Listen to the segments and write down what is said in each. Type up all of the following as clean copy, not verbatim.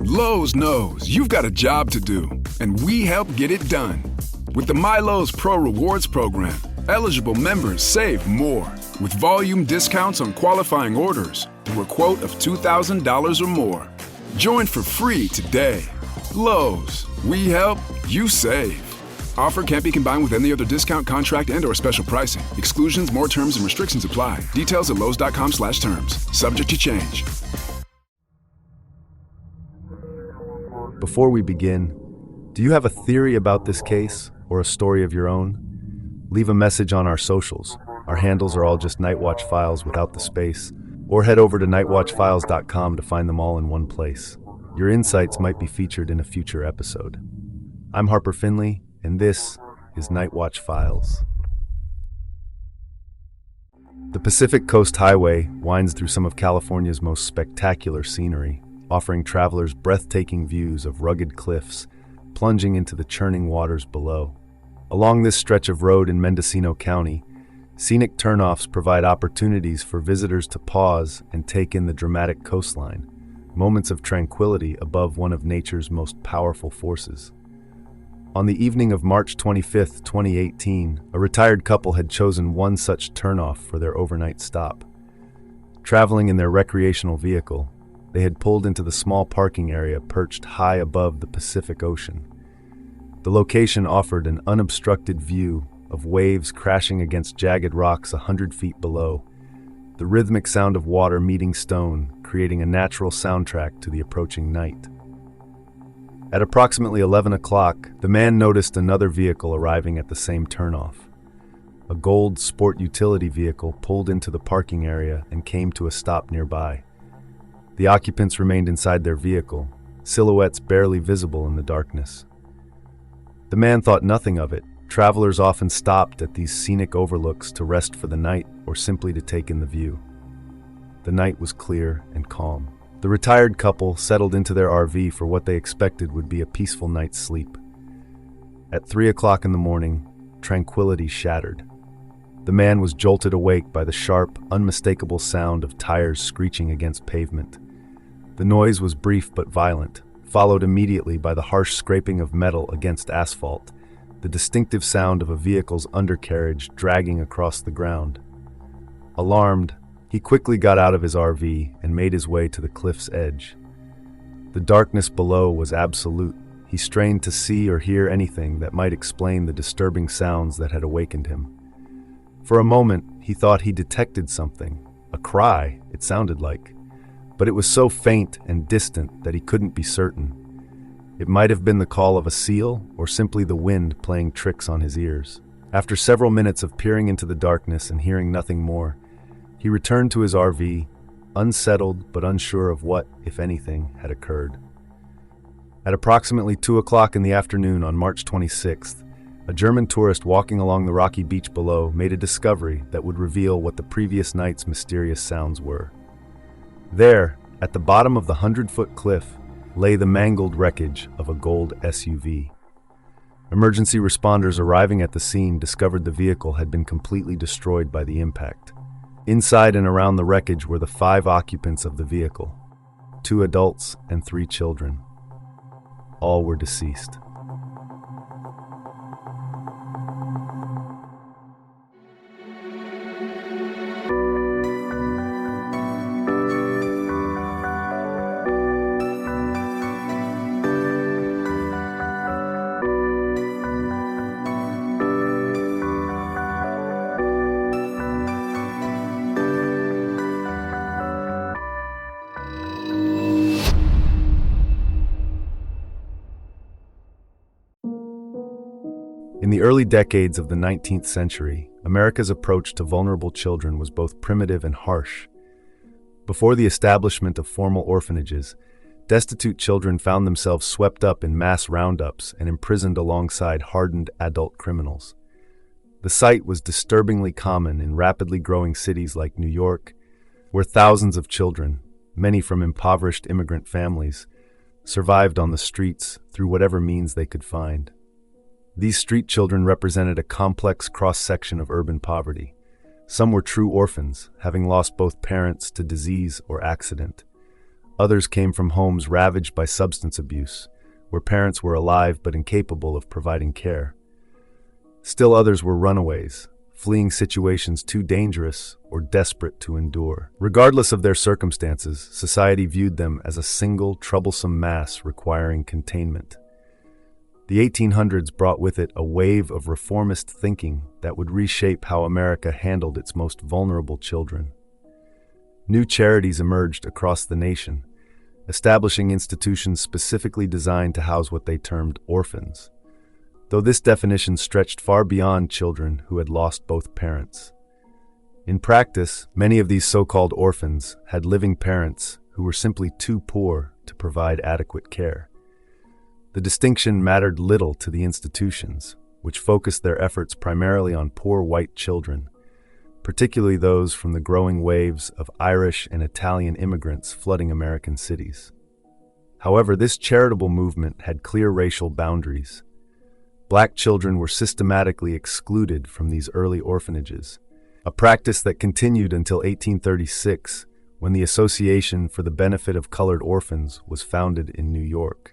Lowe's knows you've got a job to do, and we help get it done. With the MyLowe's Pro Rewards program, eligible members save more with volume discounts on qualifying orders through a quote of $2,000 or more. Join for free today. Lowe's, we help, you save. Offer can't be combined with any other discount, contract, and/or special pricing. Exclusions, more terms, and restrictions apply. Details at lowes.com/terms. Subject to change. Before we begin, do you have a theory about this case or a story of your own? Leave a message on our socials. Our handles are all just Nightwatch Files without the space, or head over to nightwatchfiles.com to find them all in one place. Your insights might be featured in a future episode. I'm Harper Finley, and this is Nightwatch Files. The Pacific Coast Highway winds through some of California's most spectacular scenery, offering travelers breathtaking views of rugged cliffs plunging into the churning waters below. Along this stretch of road in Mendocino County, scenic turnoffs provide opportunities for visitors to pause and take in the dramatic coastline, moments of tranquility above one of nature's most powerful forces. On the evening of March 25, 2018, a retired couple had chosen one such turnoff for their overnight stop. Traveling in their recreational vehicle, they had pulled into the small parking area perched high above the Pacific Ocean. The location offered an unobstructed view of waves crashing against jagged rocks 100 feet below, the rhythmic sound of water meeting stone creating a natural soundtrack to the approaching night. At approximately 11 o'clock, the man noticed another vehicle arriving at the same turnoff. A gold sport utility vehicle pulled into the parking area and came to a stop nearby. The occupants remained inside their vehicle, silhouettes barely visible in the darkness. The man thought nothing of it. Travelers often stopped at these scenic overlooks to rest for the night or simply to take in the view. The night was clear and calm. The retired couple settled into their RV for what they expected would be a peaceful night's sleep. At 3 o'clock in the morning, tranquility shattered. The man was jolted awake by the sharp, unmistakable sound of tires screeching against pavement. The noise was brief but violent, followed immediately by the harsh scraping of metal against asphalt, the distinctive sound of a vehicle's undercarriage dragging across the ground. Alarmed, he quickly got out of his RV and made his way to the cliff's edge. The darkness below was absolute. He strained to see or hear anything that might explain the disturbing sounds that had awakened him. For a moment, he thought he detected something, a cry, it sounded like, but it was so faint and distant that he couldn't be certain. It might have been the call of a seal or simply the wind playing tricks on his ears. After several minutes of peering into the darkness and hearing nothing more, he returned to his RV, unsettled but unsure of what, if anything, had occurred. At approximately 2 o'clock in the afternoon on March 26th, a German tourist walking along the rocky beach below made a discovery that would reveal what the previous night's mysterious sounds were. There, at the bottom of the 100-foot cliff, lay the mangled wreckage of a gold SUV. Emergency responders arriving at the scene discovered the vehicle had been completely destroyed by the impact. Inside and around the wreckage were the 5 occupants of the vehicle, 2 adults and 3 children. All were deceased. In the early decades of the 19th century, America's approach to vulnerable children was both primitive and harsh. Before the establishment of formal orphanages, destitute children found themselves swept up in mass roundups and imprisoned alongside hardened adult criminals. The sight was disturbingly common in rapidly growing cities like New York, where thousands of children, many from impoverished immigrant families, survived on the streets through whatever means they could find. These street children represented a complex cross-section of urban poverty. Some were true orphans, having lost both parents to disease or accident. Others came from homes ravaged by substance abuse, where parents were alive but incapable of providing care. Still others were runaways, fleeing situations too dangerous or desperate to endure. Regardless of their circumstances, society viewed them as a single, troublesome mass requiring containment. The 1800s brought with it a wave of reformist thinking that would reshape how America handled its most vulnerable children. New charities emerged across the nation, establishing institutions specifically designed to house what they termed orphans, though this definition stretched far beyond children who had lost both parents. In practice, many of these so-called orphans had living parents who were simply too poor to provide adequate care. The distinction mattered little to the institutions, which focused their efforts primarily on poor white children, particularly those from the growing waves of Irish and Italian immigrants flooding American cities. However, this charitable movement had clear racial boundaries. Black children were systematically excluded from these early orphanages, a practice that continued until 1836, when the Association for the Benefit of Colored Orphans was founded in New York.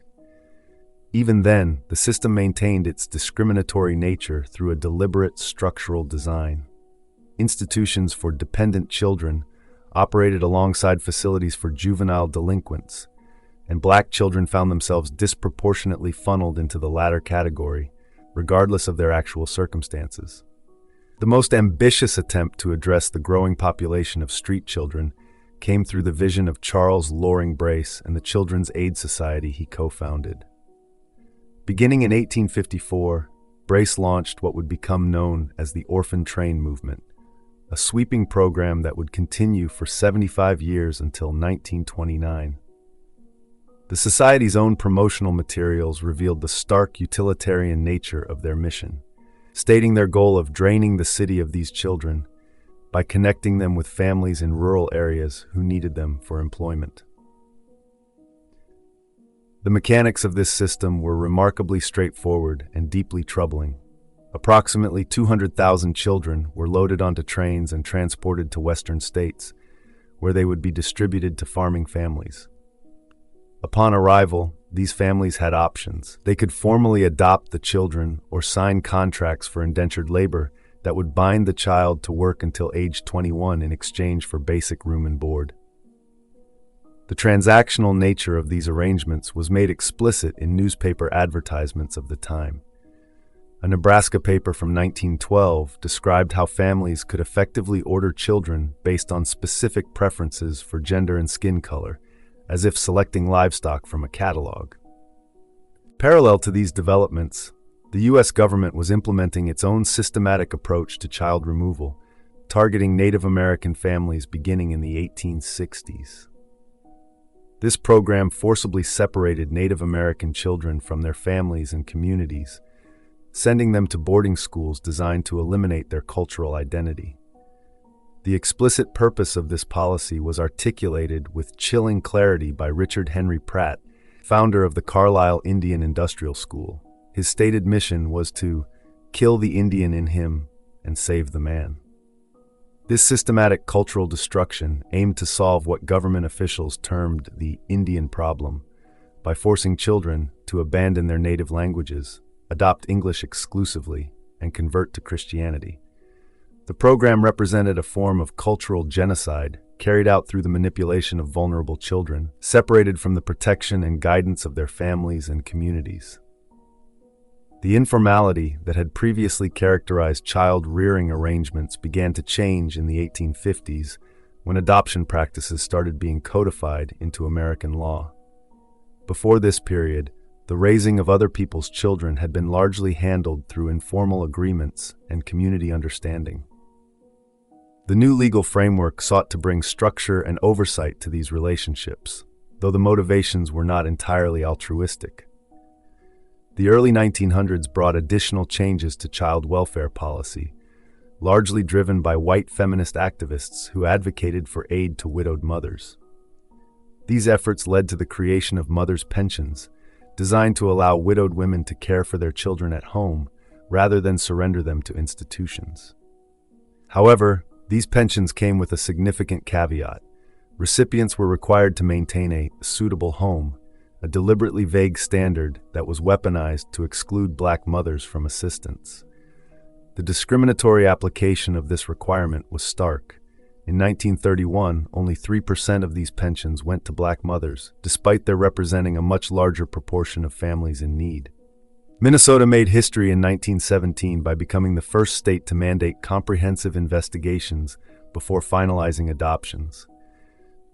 Even then, the system maintained its discriminatory nature through a deliberate structural design. Institutions for dependent children operated alongside facilities for juvenile delinquents, and black children found themselves disproportionately funneled into the latter category, regardless of their actual circumstances. The most ambitious attempt to address the growing population of street children came through the vision of Charles Loring Brace and the Children's Aid Society he co-founded. Beginning in 1854, Brace launched what would become known as the Orphan Train Movement, a sweeping program that would continue for 75 years until 1929. The Society's own promotional materials revealed the stark utilitarian nature of their mission, stating their goal of draining the city of these children by connecting them with families in rural areas who needed them for employment. The mechanics of this system were remarkably straightforward and deeply troubling. Approximately 200,000 children were loaded onto trains and transported to western states, where they would be distributed to farming families. Upon arrival, these families had options. They could formally adopt the children or sign contracts for indentured labor that would bind the child to work until age 21 in exchange for basic room and board. The transactional nature of these arrangements was made explicit in newspaper advertisements of the time. A Nebraska paper from 1912 described how families could effectively order children based on specific preferences for gender and skin color, as if selecting livestock from a catalog. Parallel to these developments, the U.S. government was implementing its own systematic approach to child removal, targeting Native American families beginning in the 1860s. This program forcibly separated Native American children from their families and communities, sending them to boarding schools designed to eliminate their cultural identity. The explicit purpose of this policy was articulated with chilling clarity by Richard Henry Pratt, founder of the Carlisle Indian Industrial School. His stated mission was to kill the Indian in him and save the man. This systematic cultural destruction aimed to solve what government officials termed the Indian problem by forcing children to abandon their native languages, adopt English exclusively, and convert to Christianity. The program represented a form of cultural genocide carried out through the manipulation of vulnerable children, separated from the protection and guidance of their families and communities. The informality that had previously characterized child-rearing arrangements began to change in the 1850s when adoption practices started being codified into American law. Before this period, the raising of other people's children had been largely handled through informal agreements and community understanding. The new legal framework sought to bring structure and oversight to these relationships, though the motivations were not entirely altruistic. The early 1900s brought additional changes to child welfare policy, largely driven by white feminist activists who advocated for aid to widowed mothers. These efforts led to the creation of mothers' pensions, designed to allow widowed women to care for their children at home rather than surrender them to institutions. However, these pensions came with a significant caveat: Recipients were required to maintain a suitable home, a deliberately vague standard that was weaponized to exclude black mothers from assistance. The discriminatory application of this requirement was stark. In 1931, only 3% of these pensions went to black mothers, despite their representing a much larger proportion of families in need. Minnesota made history in 1917 by becoming the first state to mandate comprehensive investigations before finalizing adoptions.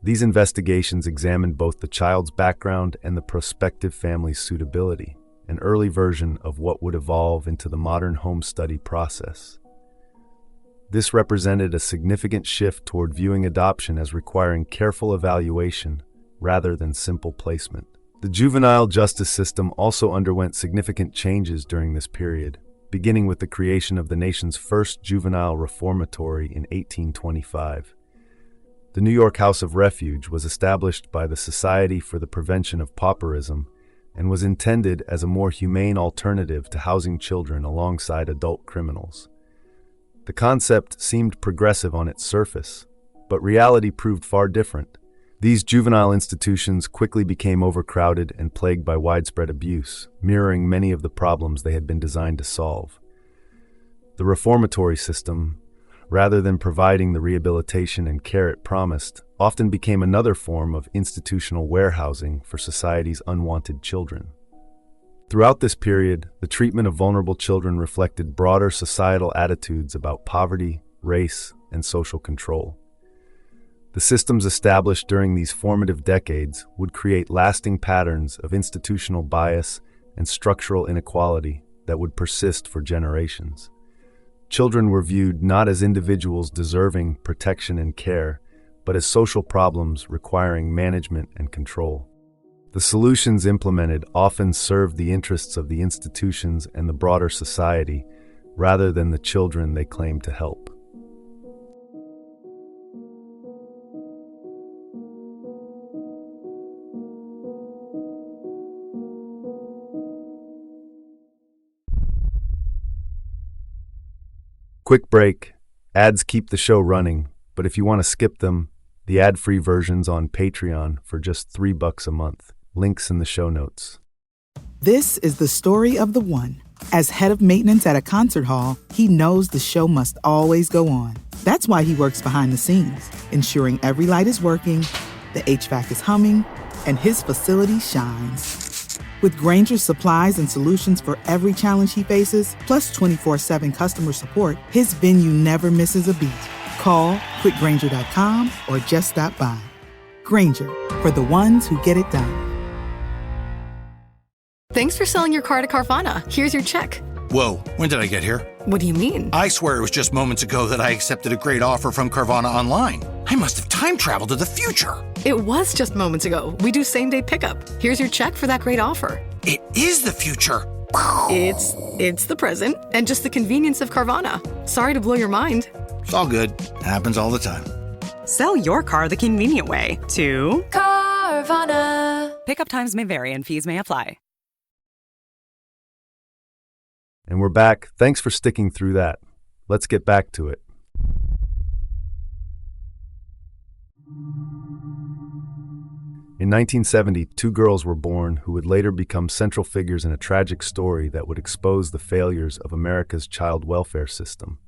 These investigations examined both the child's background and the prospective family's suitability, an early version of what would evolve into the modern home study process. This represented a significant shift toward viewing adoption as requiring careful evaluation rather than simple placement. The juvenile justice system also underwent significant changes during this period, beginning with the creation of the nation's first juvenile reformatory in 1825. The New York House of Refuge was established by the Society for the Prevention of Pauperism and was intended as a more humane alternative to housing children alongside adult criminals. The concept seemed progressive on its surface, but reality proved far different. These juvenile institutions quickly became overcrowded and plagued by widespread abuse, mirroring many of the problems they had been designed to solve. The reformatory system, rather than providing the rehabilitation and care it promised, often became another form of institutional warehousing for society's unwanted children. Throughout this period, the treatment of vulnerable children reflected broader societal attitudes about poverty, race, and social control. The systems established during these formative decades would create lasting patterns of institutional bias and structural inequality that would persist for generations. Children were viewed not as individuals deserving protection and care, but as social problems requiring management and control. The solutions implemented often served the interests of the institutions and the broader society, rather than the children they claimed to help. Quick break. Ads keep the show running, but if you want to skip them, the ad-free version's on Patreon for just $3 a month. Links in the show notes. This is the story of the one. As head of maintenance at a concert hall, he knows the show must always go on. That's why he works behind the scenes, ensuring every light is working, the HVAC is humming, and his facility shines. With Grainger's supplies and solutions for every challenge he faces, plus 24/7 customer support, his venue never misses a beat. Call quickgrainger.com or just stop by. Grainger, for the ones who get it done. Thanks for selling your car to Carvana. Here's your check. Whoa, when did I get here? What do you mean? I swear it was just moments ago that I accepted a great offer from Carvana online. I must have time traveled to the future. It was just moments ago. We do same-day pickup. Here's your check for that great offer. It is the future. It's the present and just the convenience of Carvana. Sorry to blow your mind. It's all good. Happens all the time. Sell your car the convenient way to Carvana. Pickup times may vary and fees may apply. And we're back. Thanks for sticking through that. Let's get back to it. In 1970, two girls were born who would later become central figures in a tragic story that would expose the failures of America's child welfare system.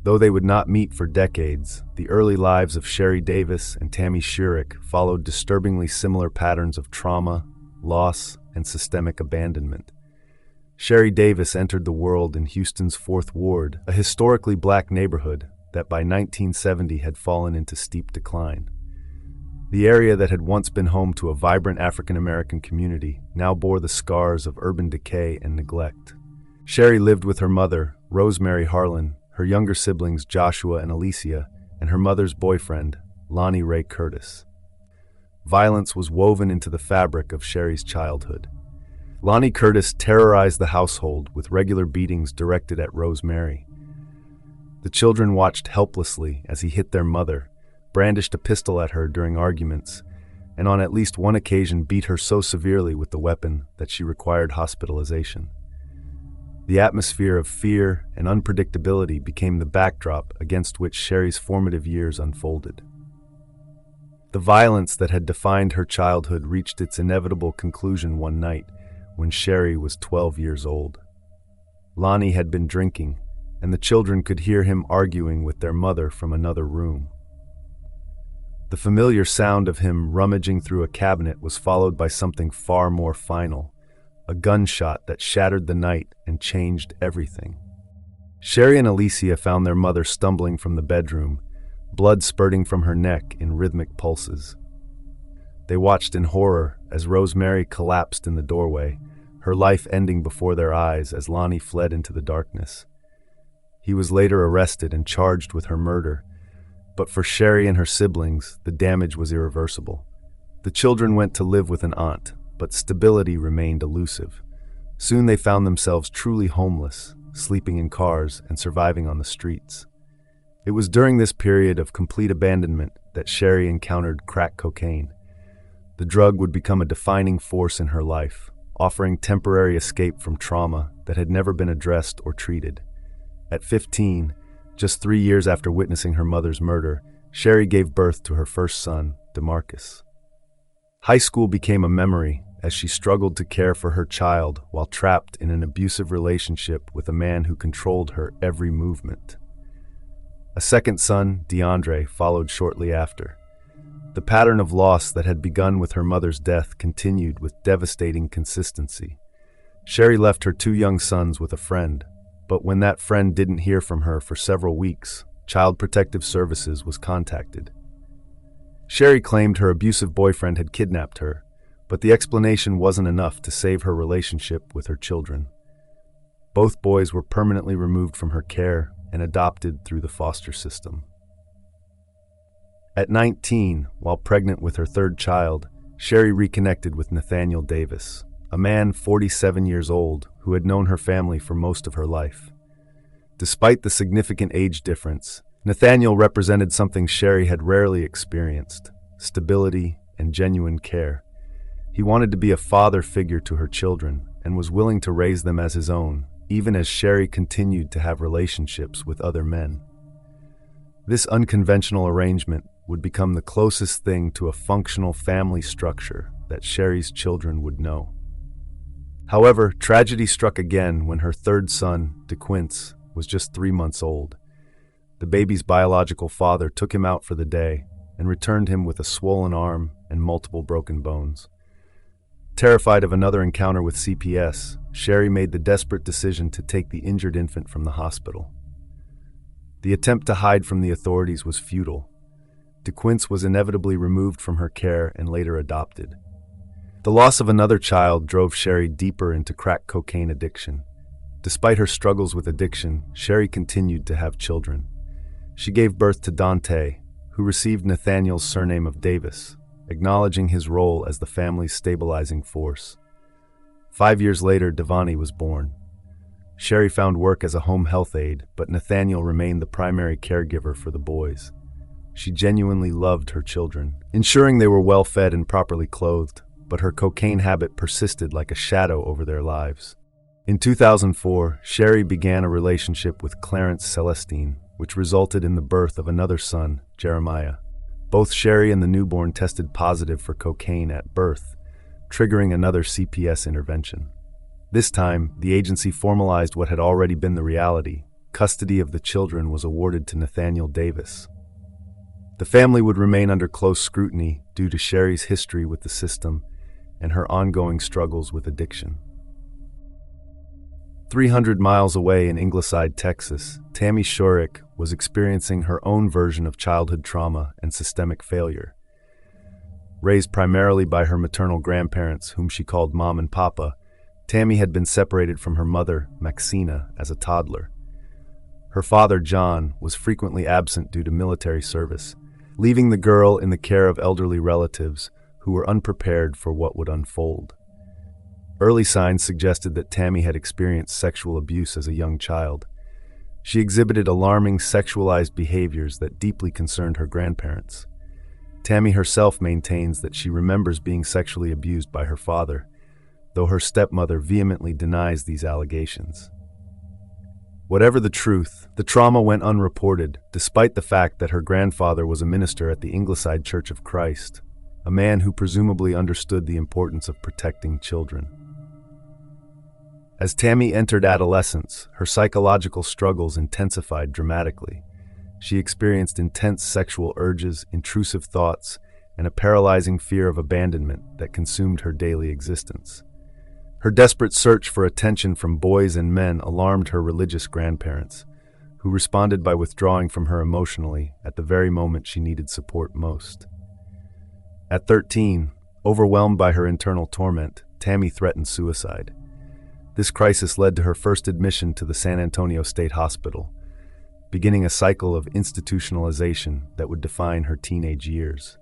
Though they would not meet for decades, the early lives of Sherry Davis and Tammy Shurick followed disturbingly similar patterns of trauma, loss, and systemic abandonment. Sherry Davis entered the world in Houston's 4th Ward, a historically black neighborhood that by 1970 had fallen into steep decline. The area that had once been home to a vibrant African-American community now bore the scars of urban decay and neglect. Sherry lived with her mother, Rosemary Harlan, her younger siblings Joshua and Alicia, and her mother's boyfriend, Lonnie Ray Curtis. Violence was woven into the fabric of Sherry's childhood. Lonnie Curtis terrorized the household with regular beatings directed at Rosemary. The children watched helplessly as he hit their mother, brandished a pistol at her during arguments, and on at least one occasion beat her so severely with the weapon that she required hospitalization. The atmosphere of fear and unpredictability became the backdrop against which Sherry's formative years unfolded. The violence that had defined her childhood reached its inevitable conclusion one night when Sherry was 12 years old. Lonnie had been drinking, and the children could hear him arguing with their mother from another room. The familiar sound of him rummaging through a cabinet was followed by something far more final, a gunshot that shattered the night and changed everything. Sherry and Alicia found their mother stumbling from the bedroom, blood spurting from her neck in rhythmic pulses. They watched in horror as Rosemary collapsed in the doorway, her life ending before their eyes as Lonnie fled into the darkness. He was later arrested and charged with her murder, but for Sherry and her siblings, the damage was irreversible. The children went to live with an aunt, but stability remained elusive. Soon they found themselves truly homeless, sleeping in cars and surviving on the streets. It was during this period of complete abandonment that Sherry encountered crack cocaine. The drug would become a defining force in her life, offering temporary escape from trauma that had never been addressed or treated. At 15, just 3 years after witnessing her mother's murder, Sherry gave birth to her first son, DeMarcus. High school became a memory as she struggled to care for her child while trapped in an abusive relationship with a man who controlled her every movement. A second son, DeAndre, followed shortly after. The pattern of loss that had begun with her mother's death continued with devastating consistency. Sherry left her 2 young sons with a friend, but when that friend didn't hear from her for several weeks, Child Protective Services was contacted. Sherry claimed her abusive boyfriend had kidnapped her, but the explanation wasn't enough to save her relationship with her children. Both boys were permanently removed from her care and adopted through the foster system. At 19, while pregnant with her third child, Sherry reconnected with Nathaniel Davis, a man 47 years old who had known her family for most of her life. Despite the significant age difference, Nathaniel represented something Sherry had rarely experienced: stability and genuine care. He wanted to be a father figure to her children and was willing to raise them as his own, even as Sherry continued to have relationships with other men. This unconventional arrangement would become the closest thing to a functional family structure that Sherry's children would know. However, tragedy struck again when her third son, DeQuince, was just 3 months old. The baby's biological father took him out for the day and returned him with a swollen arm and multiple broken bones. Terrified of another encounter with CPS, Sherry made the desperate decision to take the injured infant from the hospital. The attempt to hide from the authorities was futile. DeQuince was inevitably removed from her care and later adopted. The loss of another child drove Sherry deeper into crack cocaine addiction. Despite her struggles with addiction, Sherry continued to have children. She gave birth to Dante, who received Nathaniel's surname of Davis, acknowledging his role as the family's stabilizing force. 5 years later, Devani was born. Sherry found work as a home health aide, but Nathaniel remained the primary caregiver for the boys. She genuinely loved her children, ensuring they were well fed and properly clothed, but her cocaine habit persisted like a shadow over their lives. In 2004, Sherry began a relationship with Clarence Celestine, which resulted in the birth of another son, Jeremiah. Both Sherry and the newborn tested positive for cocaine at birth, triggering another CPS intervention. This time, the agency formalized what had already been the reality. Custody of the children was awarded to Nathaniel Davis. The family would remain under close scrutiny due to Sherry's history with the system and her ongoing struggles with addiction. 300 miles away in Ingleside, Texas, Tammy Shurick was experiencing her own version of childhood trauma and systemic failure. Raised primarily by her maternal grandparents, whom she called Mom and Papa, Tammy had been separated from her mother, Maxina, as a toddler. Her father, John, was frequently absent due to military service, leaving the girl in the care of elderly relatives who were unprepared for what would unfold. Early signs suggested that Tammy had experienced sexual abuse as a young child. She exhibited alarming sexualized behaviors that deeply concerned her grandparents. Tammy herself maintains that she remembers being sexually abused by her father, though her stepmother vehemently denies these allegations. Whatever the truth, the trauma went unreported, despite the fact that her grandfather was a minister at the Ingleside Church of Christ, a man who presumably understood the importance of protecting children. As Tammy entered adolescence, her psychological struggles intensified dramatically. She experienced intense sexual urges, intrusive thoughts, and a paralyzing fear of abandonment that consumed her daily existence. Her desperate search for attention from boys and men alarmed her religious grandparents, who responded by withdrawing from her emotionally at the very moment she needed support most. At 13, overwhelmed by her internal torment, Tammy threatened suicide. This crisis led to her first admission to the San Antonio State Hospital, beginning a cycle of institutionalization that would define her teenage years.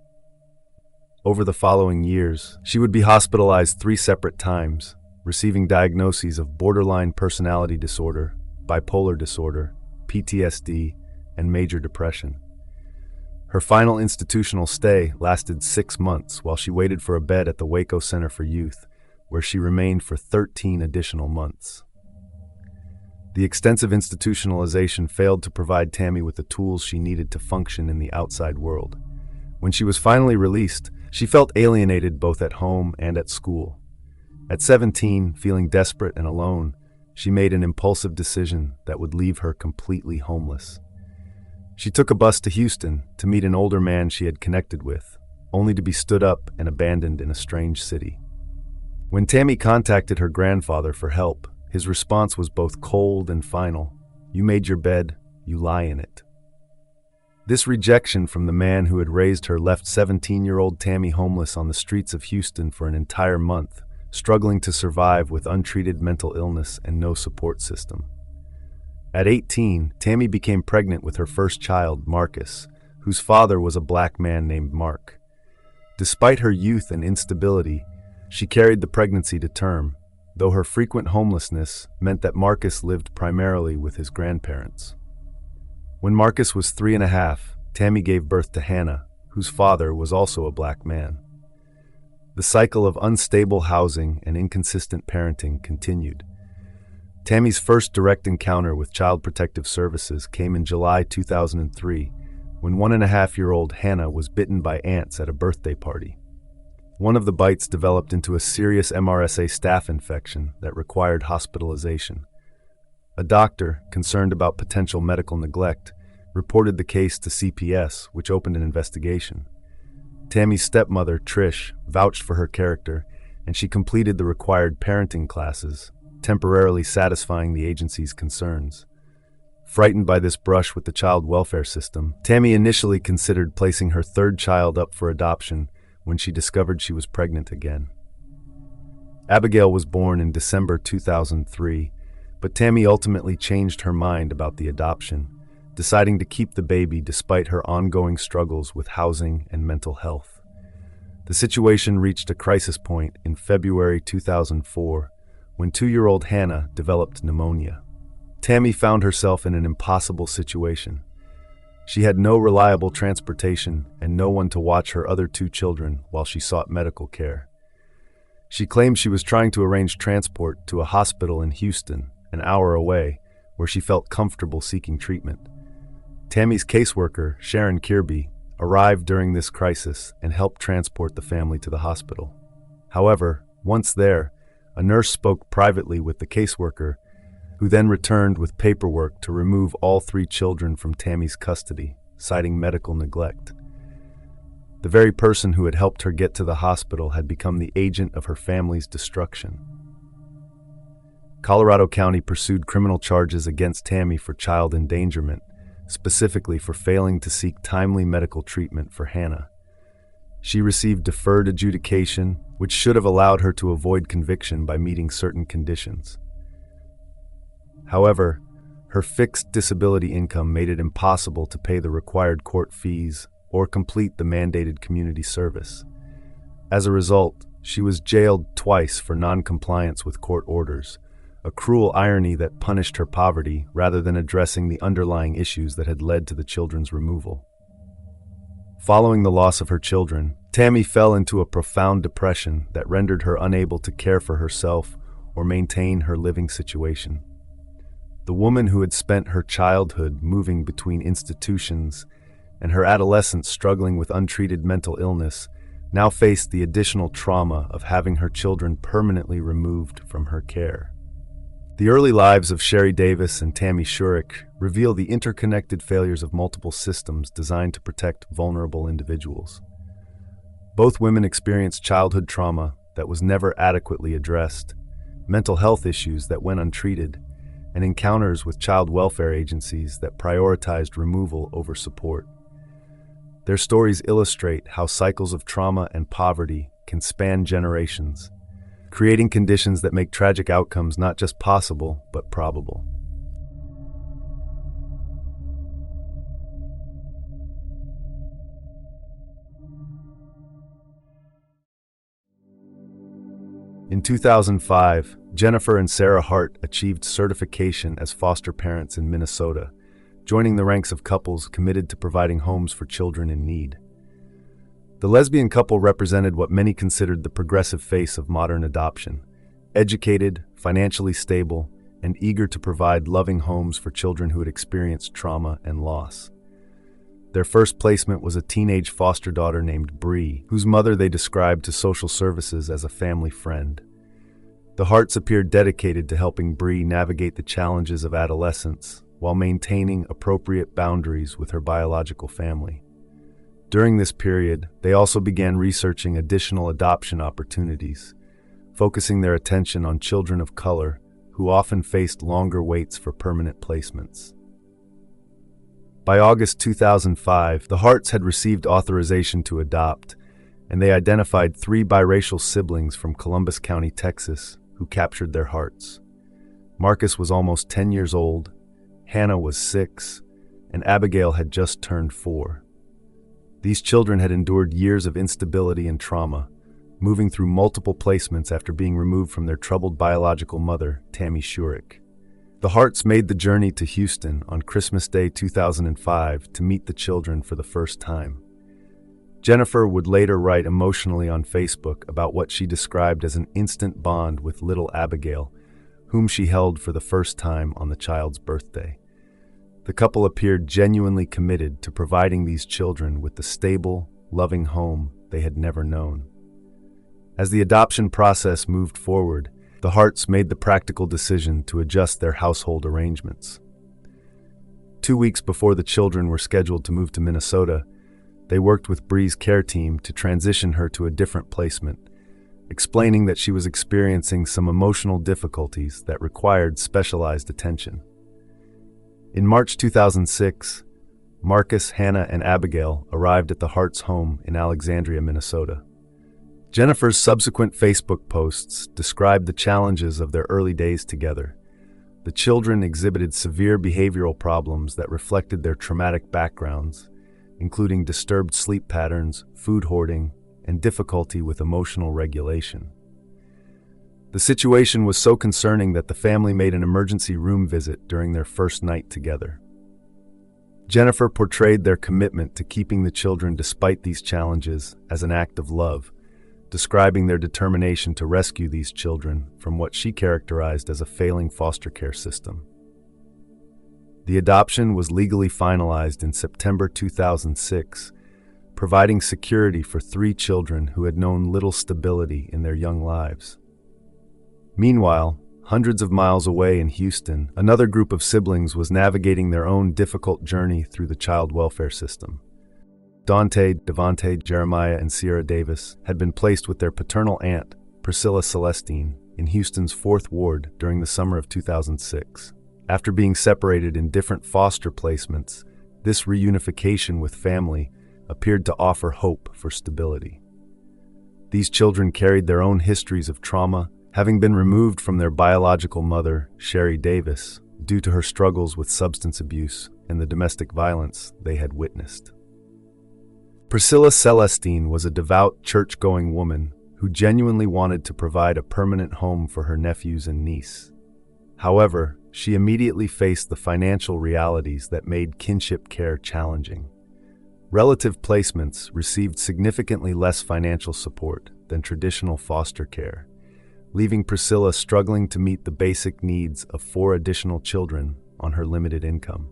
Over the following years, she would be hospitalized 3 separate times, receiving diagnoses of borderline personality disorder, bipolar disorder, PTSD, and major depression. Her final institutional stay lasted 6 months while she waited for a bed at the Waco Center for Youth, where she remained for 13 additional months. The extensive institutionalization failed to provide Tammy with the tools she needed to function in the outside world. When she was finally released, she felt alienated both at home and at school. At 17, feeling desperate and alone, she made an impulsive decision that would leave her completely homeless. She took a bus to Houston to meet an older man she had connected with, only to be stood up and abandoned in a strange city. When Tammy contacted her grandfather for help, his response was both cold and final. "You made your bed, you lie in it." This rejection from the man who had raised her left 17-year-old Tammy homeless on the streets of Houston for an entire month, struggling to survive with untreated mental illness and no support system. At 18, Tammy became pregnant with her first child, Marcus, whose father was a black man named Mark. Despite her youth and instability, she carried the pregnancy to term, though her frequent homelessness meant that Marcus lived primarily with his grandparents. When Marcus was 3.5, Tammy gave birth to Hannah, whose father was also a black man. The cycle of unstable housing and inconsistent parenting continued. Tammy's first direct encounter with Child Protective Services came in July 2003, when 1.5-year-old Hannah was bitten by ants at a birthday party. One of the bites developed into a serious MRSA staph infection that required hospitalization. A doctor, concerned about potential medical neglect, reported the case to CPS, which opened an investigation. Tammy's stepmother, Trish, vouched for her character, and she completed the required parenting classes, temporarily satisfying the agency's concerns. Frightened by this brush with the child welfare system, Tammy initially considered placing her 3rd child up for adoption when she discovered she was pregnant again. Abigail was born in December 2003, but Tammy ultimately changed her mind about the adoption, deciding to keep the baby despite her ongoing struggles with housing and mental health. The situation reached a crisis point in February 2004 when 2-year-old Hannah developed pneumonia. Tammy found herself in an impossible situation. She had no reliable transportation and no one to watch her other 2 children while she sought medical care. She claimed she was trying to arrange transport to a hospital in Houston, an hour away, where she felt comfortable seeking treatment. Tammy's caseworker, Sharon Kirby, arrived during this crisis and helped transport the family to the hospital. However, once there, a nurse spoke privately with the caseworker, who then returned with paperwork to remove all 3 children from Tammy's custody, citing medical neglect. The very person who had helped her get to the hospital had become the agent of her family's destruction. Colorado County pursued criminal charges against Tammy for child endangerment, specifically for failing to seek timely medical treatment for Hannah. She received deferred adjudication, which should have allowed her to avoid conviction by meeting certain conditions. However, her fixed disability income made it impossible to pay the required court fees or complete the mandated community service. As a result, she was jailed twice for non-compliance with court orders, a cruel irony that punished her poverty rather than addressing the underlying issues that had led to the children's removal. Following the loss of her children, Tammy fell into a profound depression that rendered her unable to care for herself or maintain her living situation. The woman who had spent her childhood moving between institutions and her adolescence struggling with untreated mental illness now faced the additional trauma of having her children permanently removed from her care. The early lives of Sherry Davis and Tammy Shurick reveal the interconnected failures of multiple systems designed to protect vulnerable individuals. Both women experienced childhood trauma that was never adequately addressed, mental health issues that went untreated, and encounters with child welfare agencies that prioritized removal over support. Their stories illustrate how cycles of trauma and poverty can span generations, creating conditions that make tragic outcomes not just possible, but probable. In 2005, Jennifer and Sarah Hart achieved certification as foster parents in Minnesota, joining the ranks of couples committed to providing homes for children in need. The lesbian couple represented what many considered the progressive face of modern adoption: educated, financially stable, and eager to provide loving homes for children who had experienced trauma and loss. Their first placement was a teenage foster daughter named Bree, whose mother they described to social services as a family friend. The Harts appeared dedicated to helping Bree navigate the challenges of adolescence while maintaining appropriate boundaries with her biological family. During this period, they also began researching additional adoption opportunities, focusing their attention on children of color who often faced longer waits for permanent placements. By August 2005, the Harts had received authorization to adopt, and they identified 3 biracial siblings from Columbus County, Texas, who captured their hearts. Marcus was almost 10 years old, Hannah was 6, and Abigail had just turned 4. These children had endured years of instability and trauma, moving through multiple placements after being removed from their troubled biological mother, Tammy Shurick. The Harts made the journey to Houston on Christmas Day 2005 to meet the children for the first time. Jennifer would later write emotionally on Facebook about what she described as an instant bond with little Abigail, whom she held for the first time on the child's birthday. The couple appeared genuinely committed to providing these children with the stable, loving home they had never known. As the adoption process moved forward, the Harts made the practical decision to adjust their household arrangements. 2 weeks before the children were scheduled to move to Minnesota, they worked with Bree's care team to transition her to a different placement, explaining that she was experiencing some emotional difficulties that required specialized attention. In March 2006, Marcus, Hannah, and Abigail arrived at the Harts' home in Alexandria, Minnesota. Jennifer's subsequent Facebook posts described the challenges of their early days together. The children exhibited severe behavioral problems that reflected their traumatic backgrounds, including disturbed sleep patterns, food hoarding, and difficulty with emotional regulation. The situation was so concerning that the family made an emergency room visit during their first night together. Jennifer portrayed their commitment to keeping the children despite these challenges as an act of love, describing their determination to rescue these children from what she characterized as a failing foster care system. The adoption was legally finalized in September 2006, providing security for 3 children who had known little stability in their young lives. Meanwhile, hundreds of miles away in Houston, another group of siblings was navigating their own difficult journey through the child welfare system. Dante, Devontae, Jeremiah, and Sierra Davis had been placed with their paternal aunt, Priscilla Celestine, in Houston's 4th Ward during the summer of 2006. After being separated in different foster placements, this reunification with family appeared to offer hope for stability. These children carried their own histories of trauma, having been removed from their biological mother, Sherry Davis, due to her struggles with substance abuse and the domestic violence they had witnessed. Priscilla Celestine was a devout, church-going woman who genuinely wanted to provide a permanent home for her nephews and niece. However, she immediately faced the financial realities that made kinship care challenging. Relative placements received significantly less financial support than traditional foster care, leaving Priscilla struggling to meet the basic needs of 4 additional children on her limited income.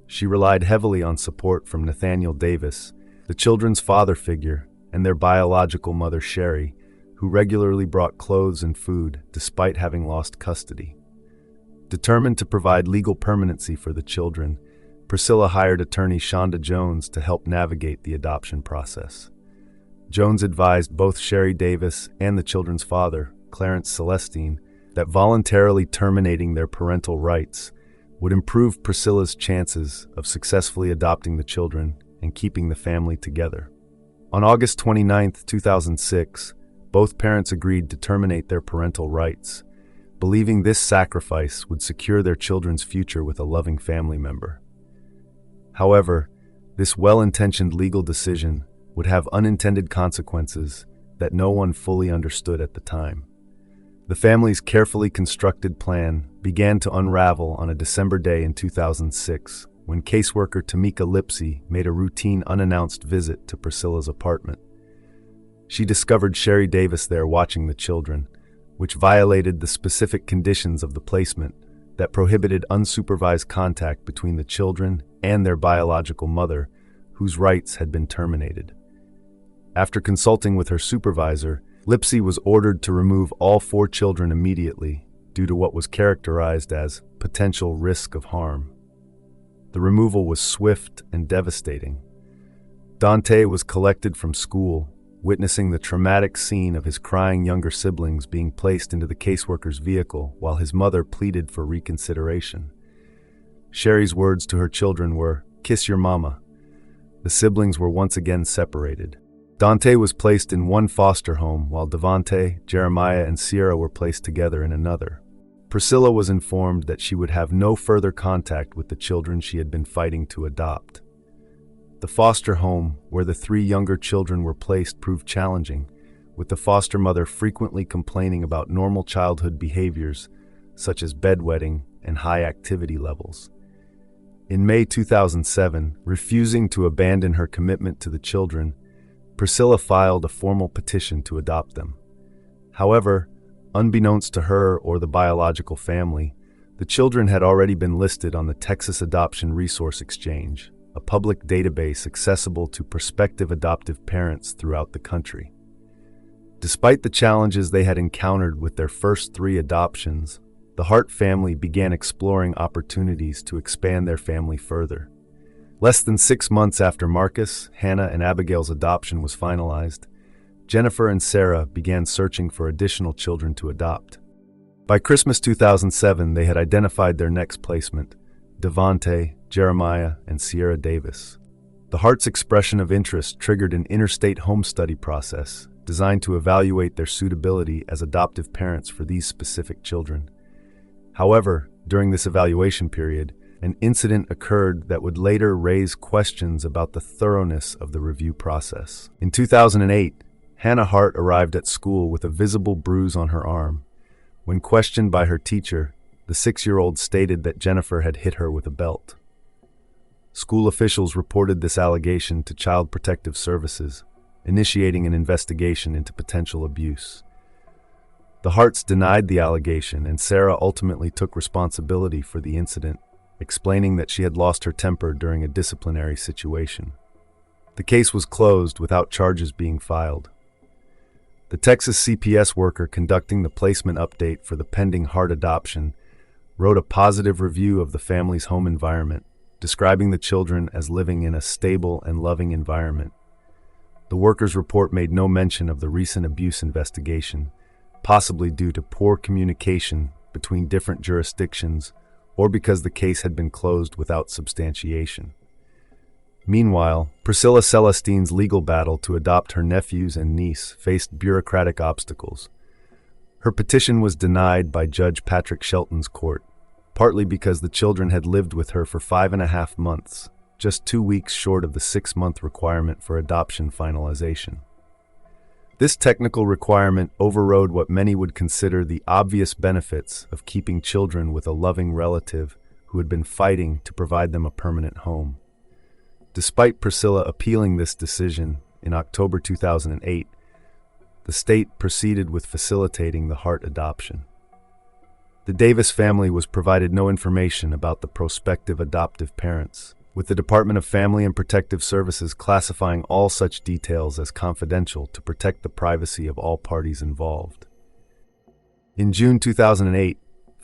She relied heavily on support from Nathaniel Davis, the children's father figure, and their biological mother Sherry, who regularly brought clothes and food despite having lost custody. Determined to provide legal permanency for the children, Priscilla hired attorney Shonda Jones to help navigate the adoption process. Jones advised both Sherry Davis and the children's father, Clarence Celestine, that voluntarily terminating their parental rights would improve Priscilla's chances of successfully adopting the children and keeping the family together. On August 29, 2006, both parents agreed to terminate their parental rights, believing this sacrifice would secure their children's future with a loving family member. However, this well-intentioned legal decision would have unintended consequences that no one fully understood at the time. The family's carefully constructed plan began to unravel on a December day in 2006 when caseworker Tamika Lipsey made a routine unannounced visit to Priscilla's apartment. She discovered Sherry Davis there watching the children, which violated the specific conditions of the placement that prohibited unsupervised contact between the children and their biological mother, whose rights had been terminated. After consulting with her supervisor, Lipsey was ordered to remove all 4 children immediately due to what was characterized as potential risk of harm. The removal was swift and devastating. Dante was collected from school, witnessing the traumatic scene of his crying younger siblings being placed into the caseworker's vehicle while his mother pleaded for reconsideration. Sherry's words to her children were, "Kiss your mama." The siblings were once again separated. Dante was placed in one foster home while Devante, Jeremiah, and Sierra were placed together in another. Priscilla was informed that she would have no further contact with the children she had been fighting to adopt. The foster home where the 3 younger children were placed proved challenging, with the foster mother frequently complaining about normal childhood behaviors such as bedwetting and high activity levels. In May 2007, refusing to abandon her commitment to the children, Priscilla filed a formal petition to adopt them. However, unbeknownst to her or the biological family, the children had already been listed on the Texas Adoption Resource Exchange, a public database accessible to prospective adoptive parents throughout the country. Despite the challenges they had encountered with their first 3 adoptions, the Hart family began exploring opportunities to expand their family further. Less than 6 months after Marcus, Hannah, and Abigail's adoption was finalized, Jennifer and Sarah began searching for additional children to adopt. By Christmas 2007, they had identified their next placement, Devante, Jeremiah, and Sierra Davis. The Hart's expression of interest triggered an interstate home study process designed to evaluate their suitability as adoptive parents for these specific children. However, during this evaluation period, an incident occurred that would later raise questions about the thoroughness of the review process. In 2008, Hannah Hart arrived at school with a visible bruise on her arm. When questioned by her teacher, the 6-year-old stated that Jennifer had hit her with a belt. School officials reported this allegation to Child Protective Services, initiating an investigation into potential abuse. The Harts denied the allegation, and Sarah ultimately took responsibility for the incident, explaining that she had lost her temper during a disciplinary situation. The case was closed without charges being filed. The Texas CPS worker conducting the placement update for the pending Hart adoption wrote a positive review of the family's home environment, describing the children as living in a stable and loving environment. The worker's report made no mention of the recent abuse investigation, possibly due to poor communication between different jurisdictions or because the case had been closed without substantiation. Meanwhile, Priscilla Celestine's legal battle to adopt her nephews and niece faced bureaucratic obstacles. Her petition was denied by Judge Patrick Shelton's court, partly because the children had lived with her for 5.5 months, just 2 weeks short of the 6-month requirement for adoption finalization. This technical requirement overrode what many would consider the obvious benefits of keeping children with a loving relative who had been fighting to provide them a permanent home. Despite Priscilla appealing this decision in October 2008, the state proceeded with facilitating the Hart adoption. The Davis family was provided no information about the prospective adoptive parents, with the Department of Family and Protective Services classifying all such details as confidential to protect the privacy of all parties involved. In June 2008,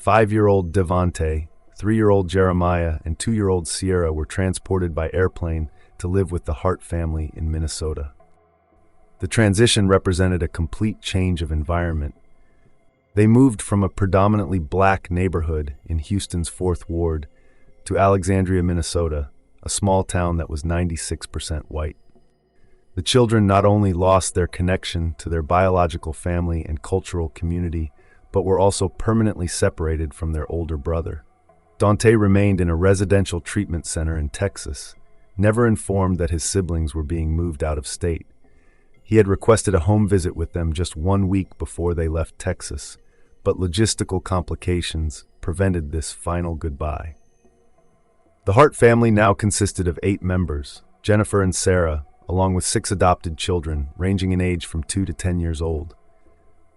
5-year-old Devante, 3-year-old Jeremiah, and 2-year-old Sierra were transported by airplane to live with the Hart family in Minnesota. The transition represented a complete change of environment. They moved from a predominantly black neighborhood in Houston's 4th Ward to Alexandria, Minnesota, a small town that was 96% white. The children not only lost their connection to their biological family and cultural community, but were also permanently separated from their older brother. Dante remained in a residential treatment center in Texas, never informed that his siblings were being moved out of state. He had requested a home visit with them just 1 week before they left Texas, but logistical complications prevented this final goodbye. The Hart family now consisted of 8 members, Jennifer and Sarah, along with 6 adopted children, ranging in age from 2 to 10 years old.